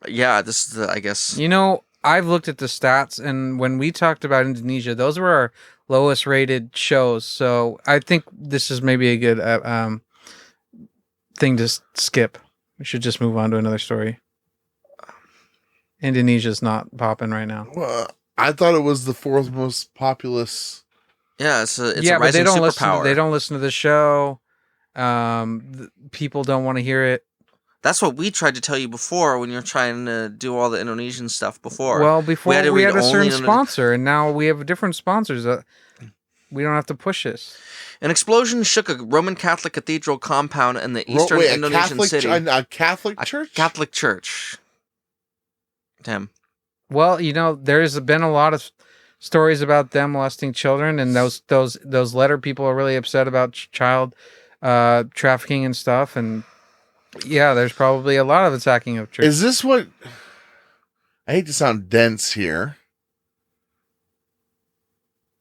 Yeah, this is I guess. You know, I've looked at the stats, and when we talked about Indonesia, those were our lowest rated shows. So I think this is maybe a good thing to skip. We should just move on to another story. Indonesia's not popping right now. Well, I thought it was the fourth most populous. Yeah, it's a but rising they don't superpower. They don't listen to the show. People don't want to hear it. That's what we tried to tell you before when you're trying to do all the Indonesian stuff before. Well, before had to we read had a certain only sponsor, and now we have different sponsors. We don't have to push this. An explosion shook a Roman Catholic cathedral compound in the eastern Indonesian city. A Catholic A church. Catholic church. Tim. Well, you know, there's been a lot of stories about them molesting children, and those letter people are really upset about child trafficking and stuff. And yeah, there's probably a lot of attacking of churches. Is this what? I hate to sound dense here.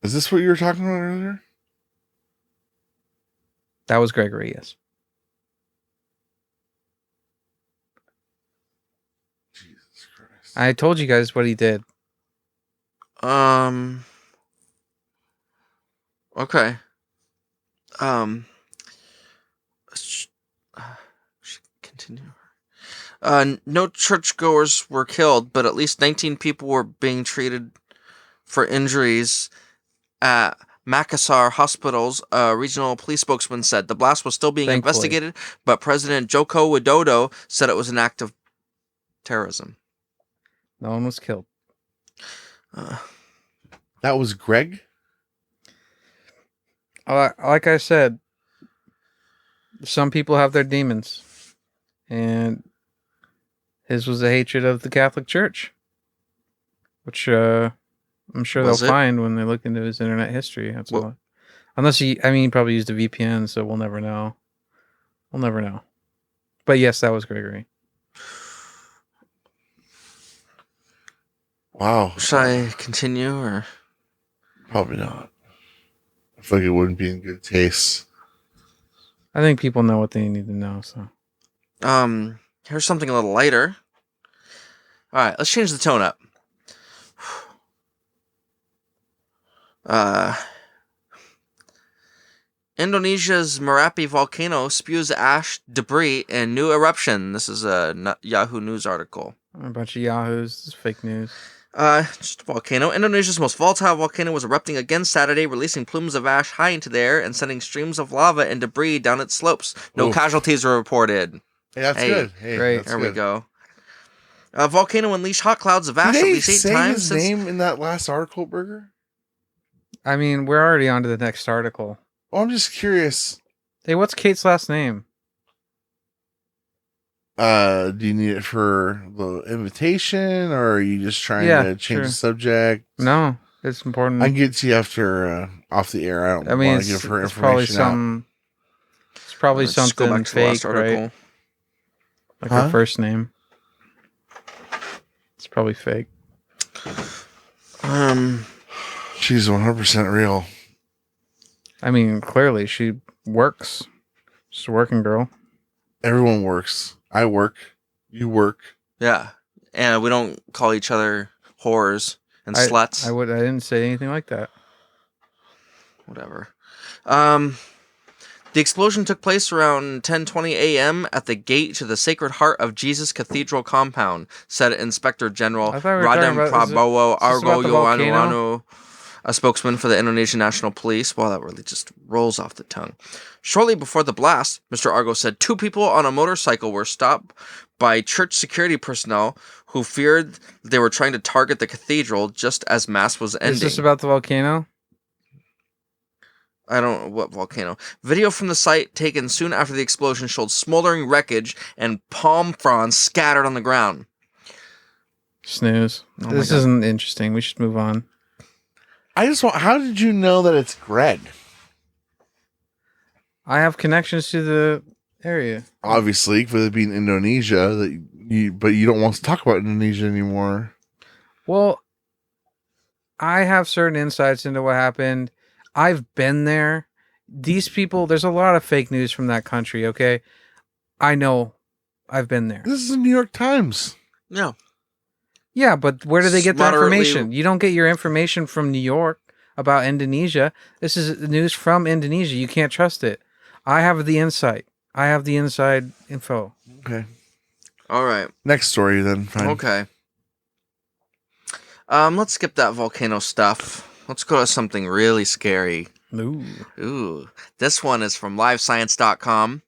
Is this what you were talking about earlier? That was Gregory, yes. Jesus Christ. I told you guys what he did. Okay. Continue. No churchgoers were killed, but at least 19 people were being treated for injuries at Makassar hospitals. A regional police spokesman said the blast was still being Thankfully. investigated, but President Joko Widodo said it was an act of terrorism. No one was killed. That was Greg. Like I said, some people have their demons, and his was a hatred of the Catholic Church, which I'm sure Was they'll it? find when they look into his internet history. That's Well- all. Unless he probably used a VPN, so we'll never know. We'll never know. But yes, that was Gregory. Wow. Should I continue or? Probably not. I feel like it wouldn't be in good taste. I think people know what they need to know. So Here's something a little lighter. All right, let's change the tone up. Indonesia's Merapi volcano spews ash, debris, and new eruption. This is a Yahoo News article. a bunch of yahoos. This is fake news. Just a volcano. Indonesia's most volatile volcano was erupting again Saturday, releasing plumes of ash high into the air and sending streams of lava and debris down its slopes. No Oof. casualties were reported. Hey, that's Hey, good. Hey, great. that's There we good. go. A volcano unleashed hot clouds of ash Did at they least 8 say times his since... name in that last article, Burger? I mean, we're already on to the next article. Oh, I'm just curious. Hey, what's Kate's last name? Do you need it for the invitation, or are you just trying to change sure. the subject? No, it's important. I can get to you after off the air. I don't want to give her it's probably information out. It's probably Let's just go something back to the last fake, article. right? Like Huh? her first name. It's probably fake. She's 100% real. I mean, clearly she works. She's a working girl. Everyone works. I work. You work. Yeah. And we don't call each other whores and sluts. I didn't say anything like that. Whatever. The explosion took place around 10:20 a.m. at the gate to the Sacred Heart of Jesus Cathedral compound, said Inspector General I thought we were talking Radam about- Prabowo is this about Argo the volcano? Yohanurano, a spokesman for the Indonesian National Police. Well, that really just rolls off the tongue. Shortly before the blast, Mr. Argo said 2 people on a motorcycle were stopped by church security personnel who feared they were trying to target the cathedral just as mass was ending. Is this about the volcano? I don't know what volcano. Video from the site taken soon after the explosion showed smoldering wreckage and palm fronds scattered on the ground. Snooze. Oh my This God. isn't interesting. We should move on. I just want. How did you know that it's Greg? I have connections to the area. Obviously, with it being Indonesia, but you don't want to talk about Indonesia anymore. Well, I have certain insights into what happened. I've been there. These people, there's a lot of fake news from that country, okay? I know. I've been there. This is the New York Times. Yeah. Yeah, but where do they get their Moderately- information? You don't get your information from New York about Indonesia. This is news from Indonesia. You can't trust it. I have the insight. I have the inside info. Okay. All right. Next story then. Fine. Okay. Let's skip that volcano stuff. Let's go to something really scary. Ooh. Ooh. This one is from livescience.com.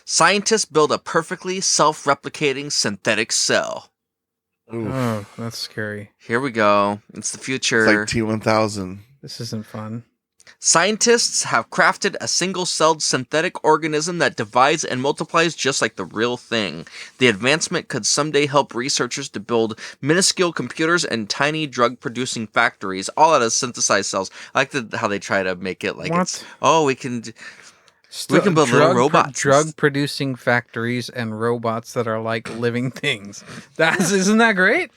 Scientists build a perfectly self-replicating synthetic cell. Oof. Oh, that's scary. Here we go. It's the future. It's like T1000. This isn't fun. Scientists have crafted a single-celled synthetic organism that divides and multiplies just like the real thing. The advancement could someday help researchers to build minuscule computers and tiny drug-producing factories, all out of synthesized cells. I like how they try to make it like What? it's, oh, we can build little robots. Drug-producing factories and robots that are like living things. Isn't that great?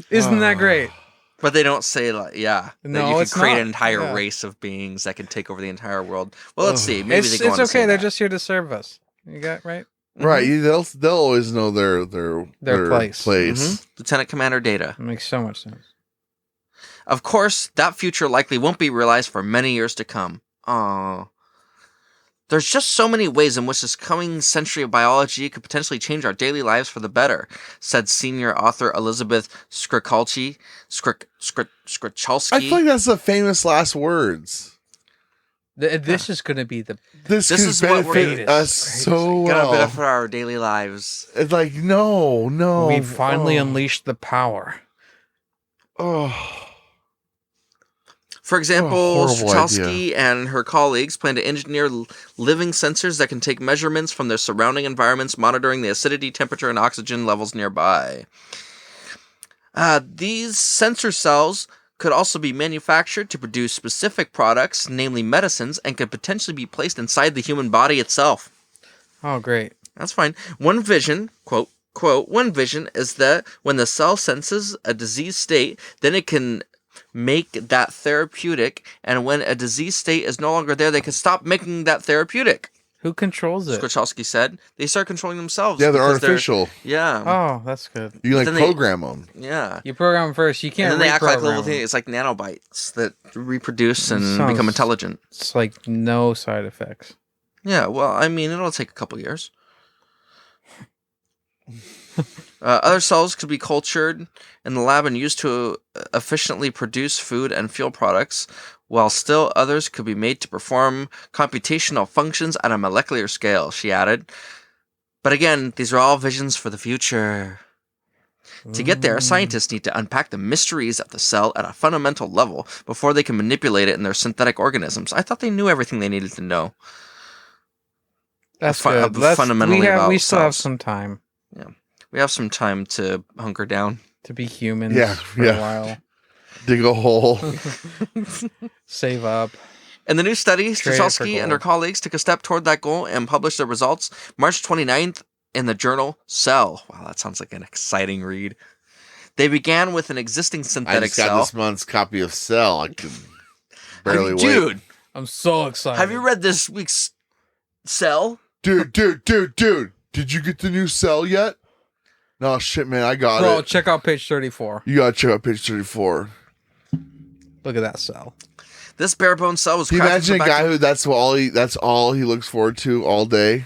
Isn't that great? But they don't say, like, yeah, that No, you can it's create not. an entire Yeah. race of beings that can take over the entire world. Well, let's see. Maybe It's they go on to say okay. They're that. just here to serve us. You got right? Right. They'll always know their place. Mhm. Lieutenant Commander Data. It makes so much sense. Of course, that future likely won't be realized for many years to come. Aww. There's just so many ways in which this coming century of biology could potentially change our daily lives for the better, said senior author Elizabeth Skrichalski. I feel like that's the famous last words. This is going to be the... This This could is what we're benefit gonna- us so Gonna well. benefit our daily lives. It's like no. We finally oh, unleashed the power. Oh, For example, horrible Strachowski and her colleagues plan to engineer living sensors that can take measurements from their surrounding environments, monitoring the acidity, temperature, and oxygen levels nearby. These sensor cells could also be manufactured to produce specific products, namely medicines, and could potentially be placed inside the human body itself. Oh, great. That's fine. One vision, quote, one vision is that when the cell senses a disease state, then it can make that therapeutic, and when a disease state is no longer there, they can stop making that therapeutic. Who controls it? Skrichalski said. They start controlling themselves. yeah, they're because artificial. Yeah. Oh, that's good. You can like then they- program them. Yeah. You program them first. You can't And then they act like little reprogram things. them. It's like nanobites that reproduce and Sounds- become intelligent. It's like no side effects. Yeah, well, I mean, it'll take a couple years. Other cells could be cultured in the lab and used to efficiently produce food and fuel products, while still others could be made to perform computational functions at a molecular scale, she added. But again, these are all visions for the future. To get there, scientists need to unpack the mysteries of the cell at a fundamental level before they can manipulate it in their synthetic organisms. I thought they knew everything they needed to know. That's good. Fundamentally about we still have cells. some time Yeah, we have some time to hunker down. to be humans for yeah. a while. Dig a hole. Save up. In the new study, Trade it for Strzelski and her gold. colleagues took a step toward that goal and published their results March 29th in the journal Cell. Wow, that sounds like an exciting read. They began with an existing I synthetic just got cell. this month's copy of Cell. I could barely wait. Dude, I'm so excited. have you read this week's Cell? Dude. Did you get the new Cell yet? No, shit, man. I got Bro, it. check out page 34. You gotta check out page 34. Look at that cell. This bare bones cell was Can you crafted imagine a back guy who that's all he looks forward to all day?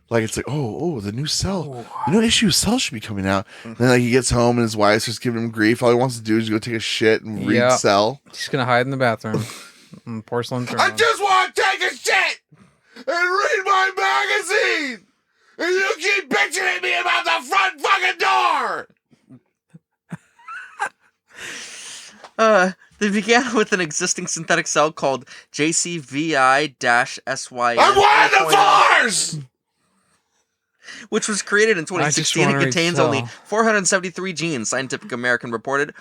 Like it's like, the new Cell. The new issue of Cell should be coming out. And then like he gets home and his wife starts giving him grief. All he wants to do is go take a shit and read Yeah. Cell. He's gonna hide in the bathroom. On porcelain throne. I just want to take a shit and read my magazine. And you keep bitching at me about the front fucking door. They began with an existing synthetic cell called JCVI-SYN, I'm one of the fours. which was created in I just 2016 and wanna read contains Cell. only 473 genes, Scientific American reported.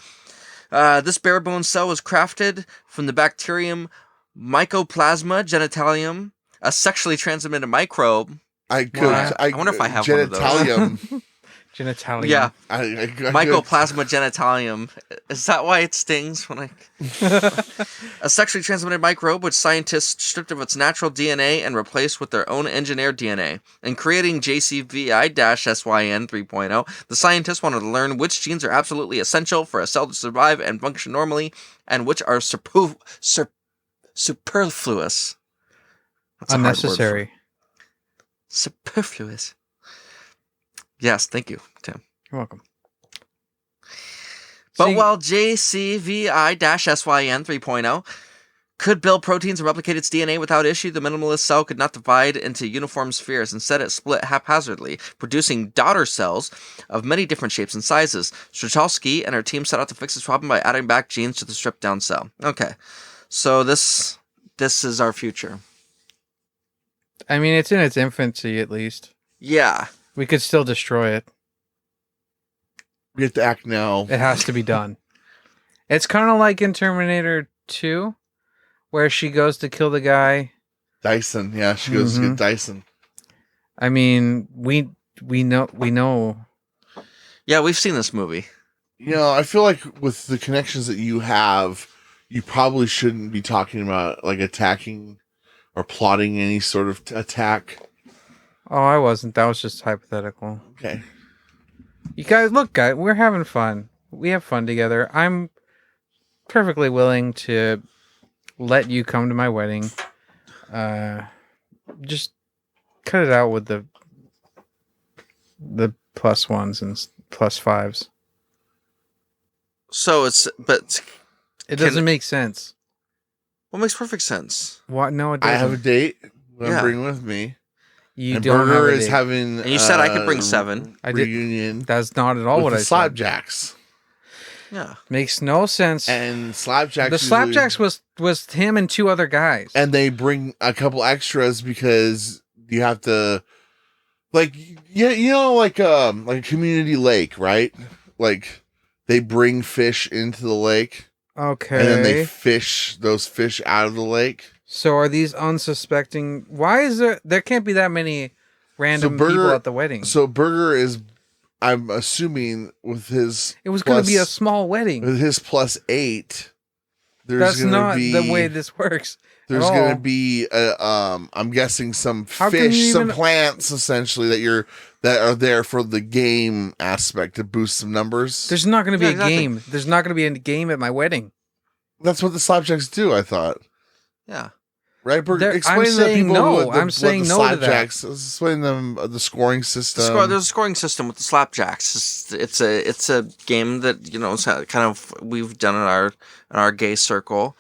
This bare bones cell was crafted from the bacterium Mycoplasma genitalium, a sexually transmitted microbe. I could. What? I wonder if I have one of those. genitalium. Genitalia. Yeah, I could- Mycoplasma genitalium. Is that why it stings when I... A sexually transmitted microbe which scientists stripped of its natural DNA and replaced with their own engineered DNA. In creating JCVI-SYN 3.0, the scientists wanted to learn which genes are absolutely essential for a cell to survive and function normally, and which are superfluous. That's a hard word for- Unnecessary. Superfluous. Yes, thank you, Tim. You're welcome. But See- while JCVI-SYN 3.0 could build proteins and replicate its DNA without issue, the minimalist cell could not divide into uniform spheres. Instead, it split haphazardly, producing daughter cells of many different shapes and sizes. Strzelski and her team set out to fix this problem by adding back genes to the stripped-down cell. Okay, so this is our future. I mean, it's in its infancy, at least. Yeah. We could still destroy it. We have to act now. It has to be done. It's kind of like in Terminator 2, where she goes to kill the guy. Dyson. Yeah, she goes to Mhm. get Dyson. I mean, we know. Yeah, we've seen this movie. You know, I feel like with the connections that you have, you probably shouldn't be talking about like attacking or plotting any sort of attack. Oh, I wasn't. That was just hypothetical. Okay. You guys, look, guys, we're having fun. We have fun together. I'm perfectly willing to let you come to my wedding. Just cut it out with the plus ones and plus fives. So It doesn't make sense. what makes perfect sense? What? No, it I doesn't. have a date that Yeah. I'm bringing with me. You and don't Burger have a is date. having. And you said I could bring 7. I did- reunion. That's not at all with what the I said. Slapjacks. Yeah. Makes no sense. And Slapjacks. The usually- Slapjacks was him and 2 other guys. and they bring a couple extras because you have to, like, yeah, you know, like a community lake, right? Like they bring fish into the lake Okay. and then they fish those fish out of the lake. So are these unsuspecting? Why is there can't be that many random Burger- people at the wedding? So Burger is, I'm assuming, with his It was going to be a plus- small wedding. with his +8. There's That's gonna not be, the way this works. There's at going to all. be, I'm guessing some How can fish, you some even- plants, essentially that are there for the game aspect to boost some numbers. There's not going to be Yeah, a exactly. game. There's not going to be a game at my wedding. That's what the Slapjacks do, I thought. Yeah. Right? I'm Explain to the saying people no. what the, I'm saying what the no to that. Slapjacks. Explain them the scoring system. There's a scoring system with the Slapjacks. It's a game that, you know, it's kind of we've done in our gay circle,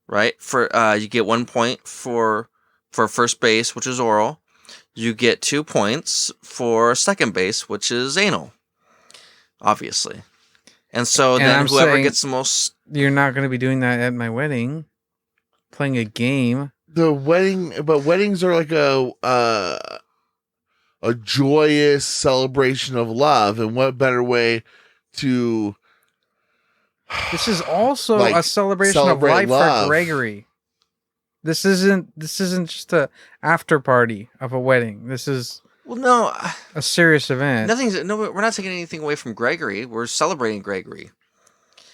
right? For you get 1 point for first base, which is oral. You get 2 points for second base, which is anal. obviously. And so And then I'm whoever saying- gets the most. You're not going to be doing that at my wedding. Playing a game. The wedding, but weddings are like a joyous celebration of love, and what better way to This is also Like, a celebration celebrate of life love. for Gregory. This isn't just a after party of a wedding. This is Well, no, a serious event. we're not taking anything away from Gregory. We're celebrating Gregory.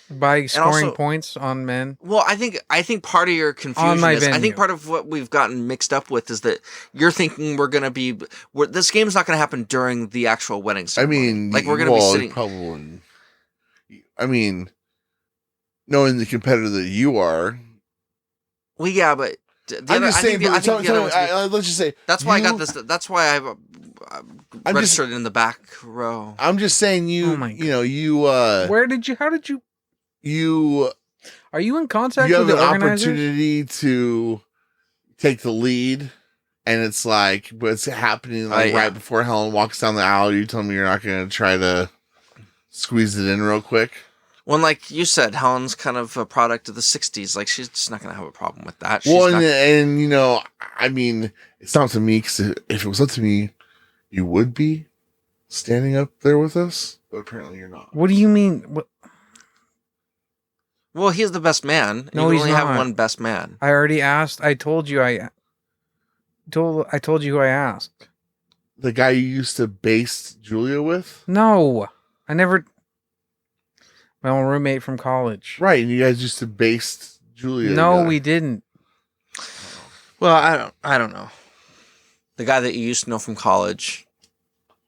By scoring also- points on men. Well, I think part of your confusion my is I venue. think part of what we've gotten mixed up with is that you're thinking this game's not going to happen during the actual wedding I ceremony. mean, like we're going to be sitting. Probably. I mean, knowing the competitor that you are, Well, yeah, but I'm just saying. Let's just say that's why I got you- this. That's why I I'm registered in the back row. I'm just saying you. Oh my you know you. How did you You are you in contact you with have the an organizers? opportunity to take the lead, and it's like, but it's happening like yeah. right before Helen walks down the aisle. You tell me you're not going to try to squeeze it in real quick. Well, like you said, Helen's kind of a product of the '60s. Like she's just not going to have a problem with that. She's Well, not- and you know, I mean, it's not up to me, because if it was up to me, you would be standing up there with us, but apparently you're not. What do you mean? What, well, he's the best man. No, you he's only have not. one best man. I already asked. I told you I told you who I asked. The guy you used to base Julia with, No. I never my old roommate from college. right? And you guys used to base Julia. No, together. we didn't. Well, I don't know. The guy that you used to know from college,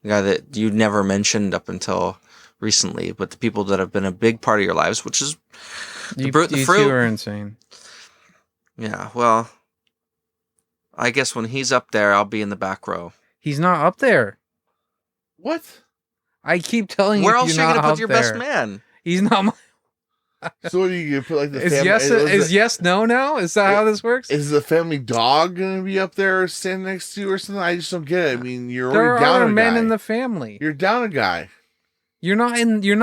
the guy that you never mentioned up until recently, but the people that have been a big part of your lives, which is You, the you fruit. two are insane. Yeah, well, I guess when he's up there, I'll be in the back row. He's not up there. What? I keep telling Where you. else are you're you not going to put up your there. best man? He's not. My, So what are you gonna put like the is family? is yes no now? Is that how this works? Is the family dog gonna be up there standing next to you or something? I just don't get it. I mean, you're There already are down other a men guy. in the family. You're down a guy. You're not in. You're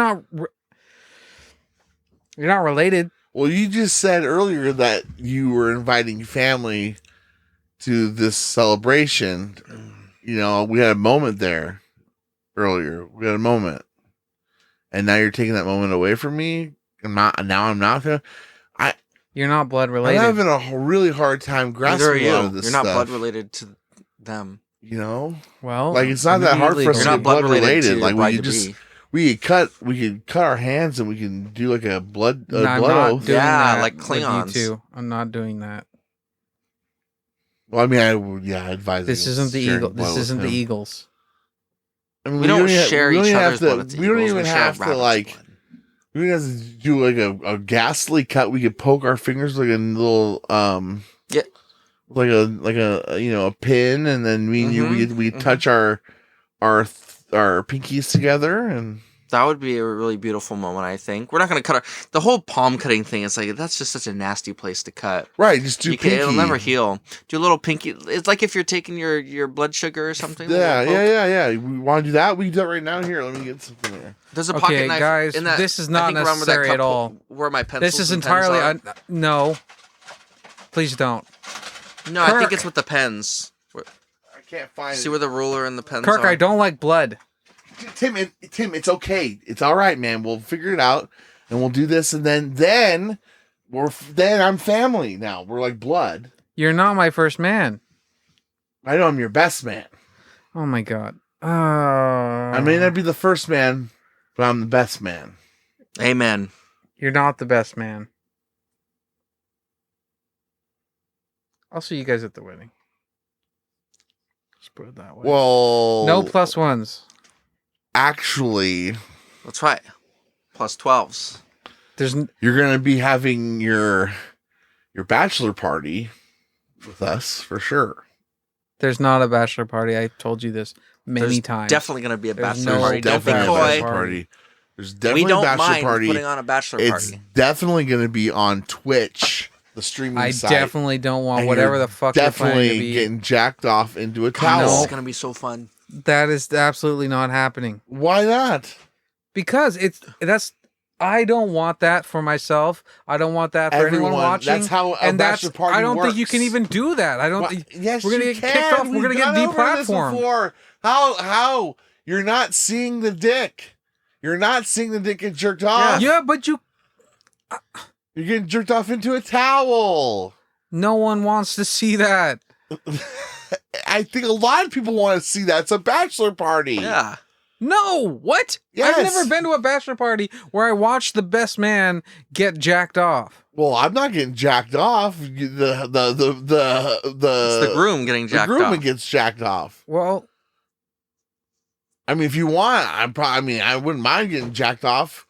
not related. Well, you just said earlier that you were inviting family to this celebration. You know, we had a moment there earlier. We had a moment, and now you're taking that moment away from me. I'm not. You're not blood I'm related. having a really hard time Neither are grasping you. a lot of this You're not stuff. blood related to them. You know, Well, like it's not that hard for us You're to not be blood related. to Like bride we to could just be. we could cut our hands and we can do like a blood No, I'm blood not oath. doing Yeah, that like with Klingons. You two. I'm not doing that. Well, I mean, I would advise. This against isn't the sharing Eagle. blood This with isn't the him. Eagles. I mean, We don't even share we don't each even other's have to- blood. It's We don't Eagles. even We share have to rabbit's like. blood. We don't have to do like a ghastly cut. We could poke our fingers like a little Yeah. like a you know a pin, and then me and you we touch our pinkies together, and That would be a really beautiful moment, I think. We're not going to cut the whole palm cutting thing. It's like, that's just such a nasty place to cut. right, just do pinky. It'll never heal. Do a little pinky. It's like if you're taking your blood sugar or something. Yeah, a little poke. yeah. We want to do that. We can do that right now. Here, let me get something here. There's a Okay, pocket knife guys, in that. this is I not think around where that necessary cup at all. Where my pencils This is and pens entirely are. no. Please don't. No, I think Kirk. it's with the pens. I can't find See it. where the ruler and the pens Kirk, are. I don't like blood. Tim, it's okay. It's all right, man. We'll figure it out, and we'll do this, and then I'm family now. We're like blood. You're not my first man. I know I'm your best man. Oh my god. I may not be the first man, but I'm the best man. Amen. You're not the best man. I'll see you guys at the wedding. Just put it that way. Well, No plus ones. actually, That's right. Plus 12s. you're gonna be having your bachelor party with us for sure. There's not a bachelor party. I told you this many There's times. definitely going to be a There's bachelor no party. Don't be Definitely a coy. bachelor party. There's definitely We a don't bachelor mind party. putting on a bachelor It's party. definitely going to be on Twitch, the streaming I site. definitely don't want And whatever you're the fuck you're planning to definitely be. getting jacked off into a God, towel. this No. is going to be so fun. That is absolutely not happening. Why not? Because I don't want that for myself. I don't want that for anyone watching. That's how a bachelor party I don't works. think you can even do that. I don't think yes, we're gonna you get can. kicked off. We're gonna get deplatformed. Before. How you're not seeing the dick. You're not seeing the dick get jerked off. Yeah, but you're getting jerked off into a towel. No one wants to see that. I think a lot of people want to see that. It's a bachelor party. Yeah. No, what? Yes. I've never been to a bachelor party where I watched the best man get jacked off. Well, I'm not getting jacked off. It's the groom getting jacked the groom off. gets jacked off. Well, I mean, if you want, I wouldn't mind getting jacked off,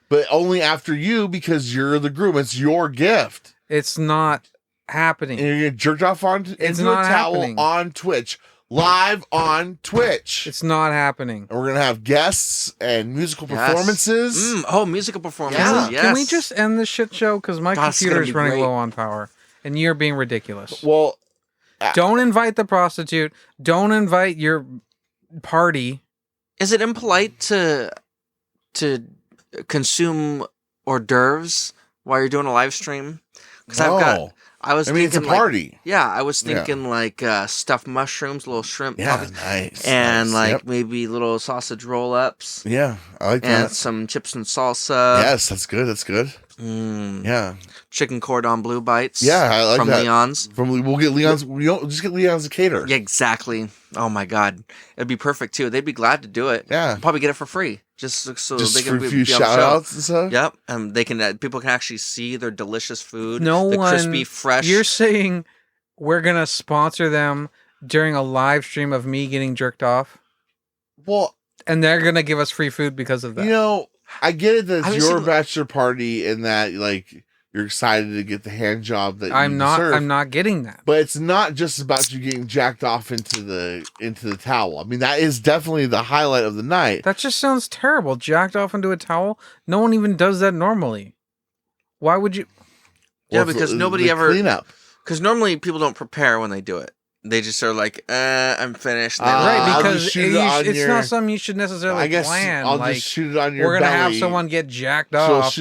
but only after you because you're the groom. It's your gift. it's not happening. And you're getting jerked off into a not towel happening. on Twitch. Live on Twitch. It's not happening. And we're going to have guests and musical performances. Musical performances. Yeah. Yes. Can we just end this shit show? Because my God, it's gonna computer's be running great. low on power. And you're being ridiculous. Well, Don't invite the prostitute. Don't invite your party. Is it impolite to consume hors d'oeuvres while you're doing a live stream? Because no. I was I mean, it's a thinking, like, party. yeah, I was thinking like stuffed mushrooms, little shrimp, Yeah, puffs, nice. and nice. like Yep. maybe little sausage roll-ups, Yeah, I like and that. some chips and salsa. Yes, that's good. That's good. Mm, Yeah. chicken cordon bleu bites. Yeah, I like from that. Leon's. We'll get Leon's. We don't just get Leon's a cater. Yeah, exactly. Oh my god, it'd be perfect too. They'd be glad to do it. Yeah. Probably get it for free, just so Just they for can a few be on the shout show. outs and stuff. Yep, they can. People can actually see their delicious food. No the one. crispy, fresh. You're saying we're going to sponsor them during a live stream of me getting jerked off? Well, And they're going to give us free food because of that. you know, I get it that it's Have you your seen- bachelor party and that like you're excited to get the hand job that I'm you not. deserve. I'm not getting that. But it's not just about you getting jacked off into the towel. I mean, that is definitely the highlight of the night. That just sounds terrible. Jacked off into a towel. No one even does that normally. Why would you? Yeah, it's because the nobody ever. cleanup. Because normally people don't prepare when they do it. They just are like, I'm finished. And Ah, they're Right, like, I'll because just shoot it on it's your- not something you should necessarily I guess plan. I'll like, just shoot it on your we're gonna have belly. someone get jacked She'll off.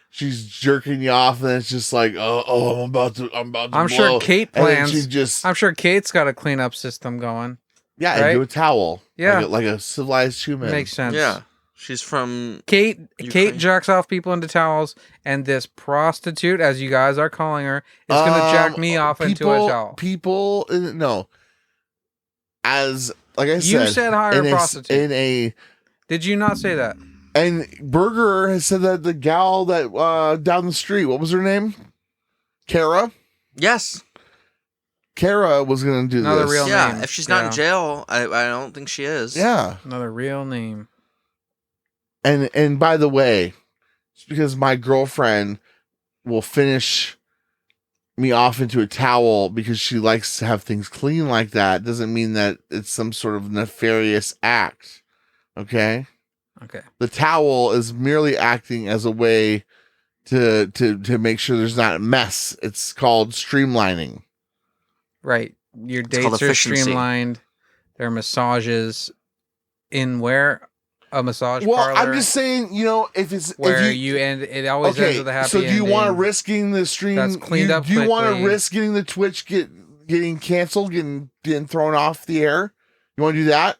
she's jerking you off, and it's just like, I'm about to. I'm blow. sure Kate And then plans. she just I'm sure Kate's got a cleanup system going. yeah, right? into a towel. Yeah. like a civilized human. Makes sense. yeah, she's from. Kate Ukraine. jacks off people into towels, and this prostitute, as you guys are calling her, is going to jack me off into a towel. People, no. As like I said, You said hire in a prostitute. Did you not say that? And Berger has said that the gal that down the street, what was her name? Kara. Yes. Kara was going to do Another this. real Yeah. name. If she's not in Yeah. jail, I don't think she is. Yeah. Another real name. And by the way, just because my girlfriend will finish me off into a towel because she likes to have things clean like that doesn't mean that it's some sort of nefarious act. Okay? Okay. The towel is merely acting as a way to make sure there's not a mess. It's called streamlining. Right. Your It's called dates are efficiency. streamlined. There are massages in where? A massage Well, parlor. I'm just saying, if it's where if you end. It always ends with a happy so do you want to ending. risk getting the stream? That's cleaned up Do you want to quickly. risk getting the Twitch getting canceled, getting thrown off the air? You want to do that?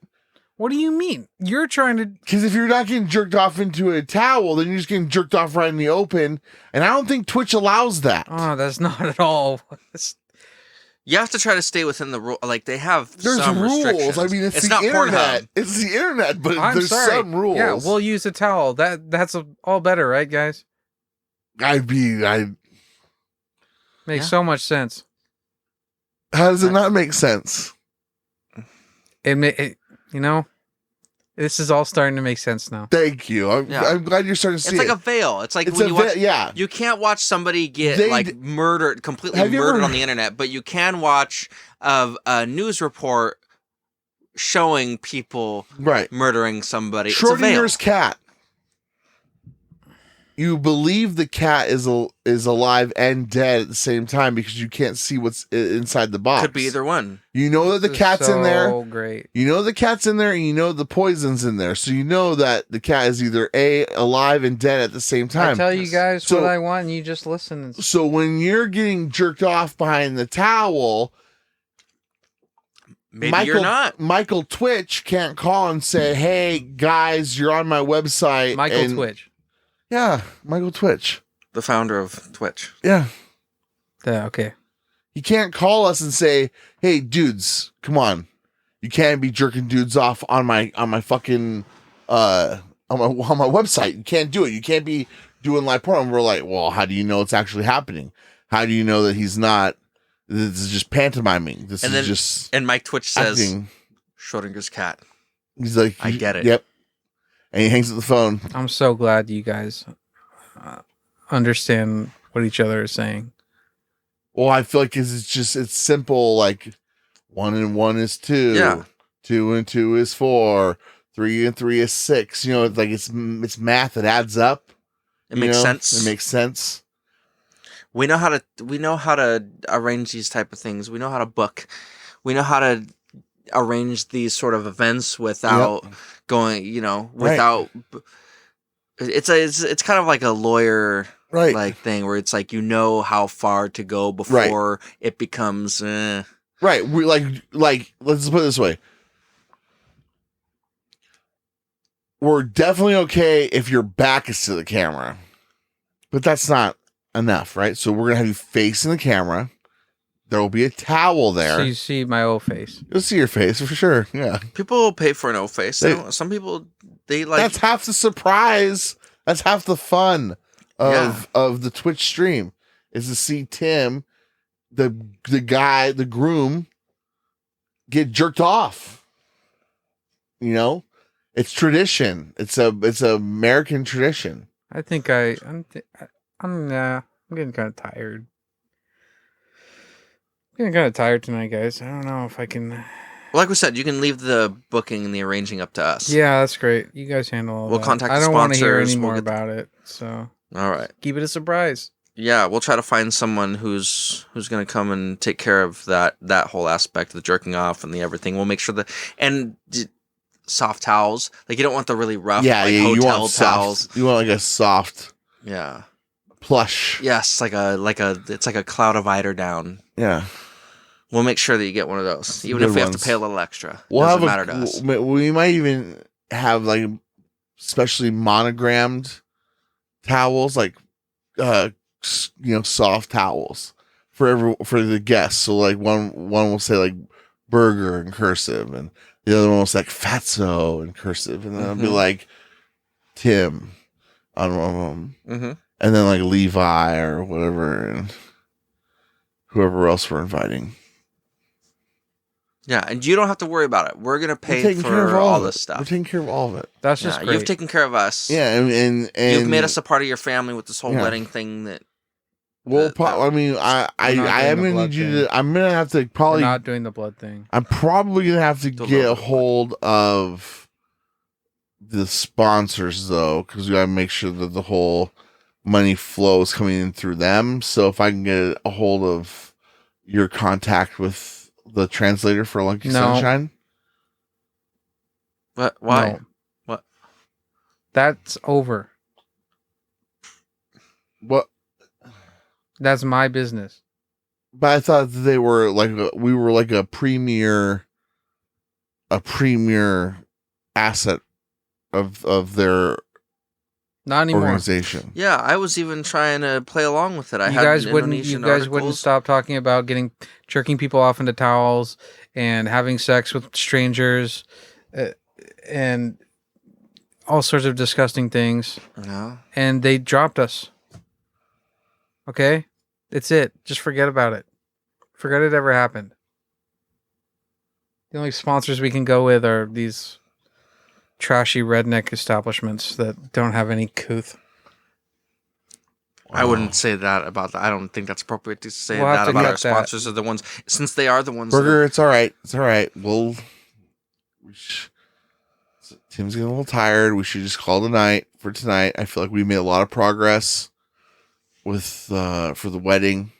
What do you mean? You're trying to. Because if you're not getting jerked off into a towel, then you're just getting jerked off right in the open, and I don't think Twitch allows that. Oh, that's not at all. You have to try to stay within the rule. Like they have There's some rules. restrictions. I mean, it's the not internet. Pornhub. It's the internet, but I'm there's sorry. some rules. Yeah, we'll use a towel. That's all better, right, guys? I Makes Yeah. so much sense. how does it not make sense? This is all starting to make sense now. Thank you. Yeah. I'm glad you're starting to see It's like it. a veil. It's like It's when a you watch. yeah. You can't watch somebody get They murdered, completely Have you murdered ever- on the internet, but you can watch a news report showing people Right. murdering somebody. It's a veil. Schrodinger's cat. you believe the cat is alive and dead at the same time because you can't see what's inside the box. Could be either one. You know that the This is cat's in there. So great. You know the cat's in there, and you know the poison's in there. So you know that the cat is either alive and dead at the same time. I tell you guys So- what I want, and you just listen. And So when you're getting jerked off behind the towel, Maybe you're not. Michael Twitch can't call and say, "Hey guys, you're on my website." Michael and- Twitch. Yeah, Michael Twitch. The founder of Twitch. Yeah. Yeah, okay. You can't call us and say, "Hey dudes, come on. You can't be jerking dudes off on my fucking on my website. You can't do it. You can't be doing live porn." And we're like, "Well, how do you know it's actually happening? How do you know that he's not this is just pantomiming? This And is then- just And Mike Twitch says, acting." Schrodinger's cat. He's like, I get it. Yep. And he hangs up the phone. I'm so glad you guys understand what each other is saying. Well, I feel like it's simple. Like 1 and 1 is 2. Yeah. 2 and 2 is 4. 3 and 3 is 6. You know, it's like it's math that adds up. It makes sense. It makes sense. We know how to arrange these type of things. We know how to book. We know how to arrange these sort of events without going, without. It's kind of like a lawyer Right. like thing where it's like how far to go before it becomes. Right. We like let's put it this way. We're definitely okay if your back is to the camera. But that's not enough, right? So we're gonna have you facing the camera. There will be a towel there. So you see my old face. You'll see your face for sure. Yeah. People will pay for an O face. They- Some people they like. That's half the surprise. That's half the fun of the Twitch stream is to see Tim, the guy, the groom, get jerked off. You know, it's tradition. It's a American tradition. I think I'm getting kind of tired. Getting kind of tired tonight, guys. I don't know if I can. Like we said, you can leave the booking and the arranging up to us. Yeah, that's great. You guys handle all We'll that. contact I the don't want to hear sponsors. any We'll more get the- about it. So All right. keep it a surprise. Yeah, we'll try to find someone who's going to come and take care of that whole aspect of the jerking off and the everything. We'll make sure soft towels. Like you don't want the really rough hotel you want towels. soft. You want like a soft Yeah. plush. Yes, it's like a cloud of eider down. Yeah. We'll make sure that you get one of those, even Good if we have ones. to pay a little extra. We'll Doesn't have matter to us. We might even have like specially monogrammed towels, like soft towels for the guests. So like one will say like burger in cursive, and the other one will say like fatso in cursive, and then it'll be Mhm. like Tim on one of them, Mm-hmm. and then like Levi or whatever, and whoever else we're inviting. Yeah, and you don't have to worry about it. We're gonna We're pay taking care of for all of this it. stuff. We're taking care of all of it. That's just Yeah, great. you've taken care of us. Yeah, and You've made us a part of your family with this whole Yeah. wedding thing. That well, I mean, I We're not am doing the gonna blood need you thing. to. I'm gonna have to We're probably. not doing the blood thing. I'm probably gonna have to Don't get know a about hold of the sponsors though, because we gotta make sure that the whole money flow is coming in through them. So if I can get a hold of your contact with the translator for Lucky No. Sunshine, But why? No. What? That's over. what? That's my business. But I thought that they were like we were like a premier asset of their Not anymore. organization. Yeah, I was even trying to play along with it. I You had guys wouldn't. Indonesian You guys wouldn't articles. stop talking about jerking people off into towels and having sex with strangers, and all sorts of disgusting things. No. And they dropped us. Okay, it's it. Just forget about it. Forget it ever happened. The only sponsors we can go with are these trashy redneck establishments that don't have any couth. I wouldn't say that about that. I don't think that's appropriate to say We'll have that to about cut our that. sponsors are the ones, since they are the ones. Burger, it's all right. It's all right. Tim's getting a little tired. We should just call tonight for tonight. I feel like we made a lot of progress with for the wedding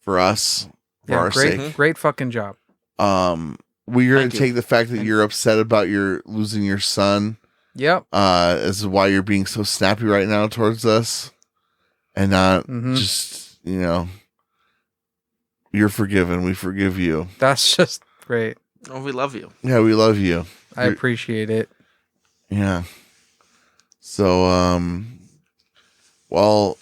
for us. For our sake. Great fucking job. We're gonna take the fact that you're upset about your losing your son. Yep. As why you're being so snappy right now towards us, and not just you're forgiven. We forgive you. That's just great. Oh, we love you. Yeah, we love you. I appreciate it. Yeah. So, well,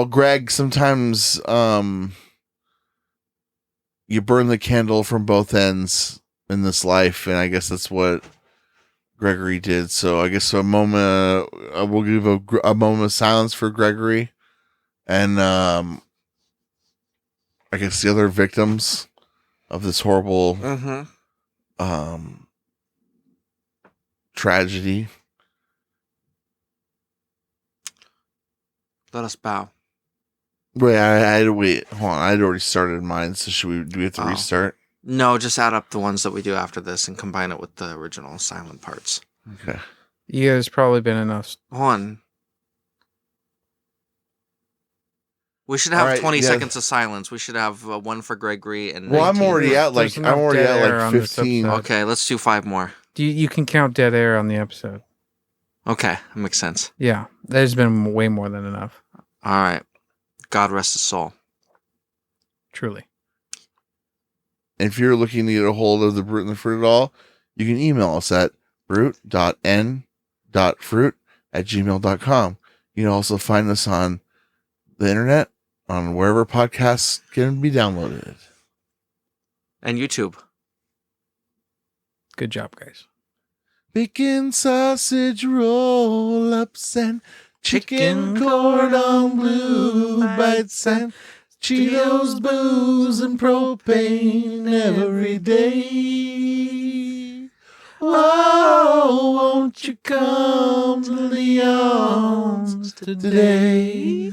Greg, sometimes you burn the candle from both ends in this life, and I guess that's what Gregory did. So I guess we'll give a moment of silence for Gregory, and I guess the other victims of this horrible tragedy. Let us bow. Wait, hold on. I'd already started mine, so do we have to restart? No, just add up the ones that we do after this and combine it with the original silent parts. Okay. Yeah, there's probably been enough. One. We should have 20 seconds of silence. We should have one for Gregory and. Well, 19. I'm already at 15. Okay, let's do 5 more. You can count dead air on the episode. Okay, that makes sense. Yeah, there's been way more than enough. All right. God rest his soul. Truly. If you're looking to get a hold of the Brute and the Fruit at all, you can email us at brute.n.fruit@gmail.com. You can also find us on the internet, on wherever podcasts can be downloaded. And YouTube. Good job, guys. Bacon, sausage, roll-ups, and chicken cordon bleu bites, and Cheetos, booze, and propane every day. Oh, won't you come to Leon's today?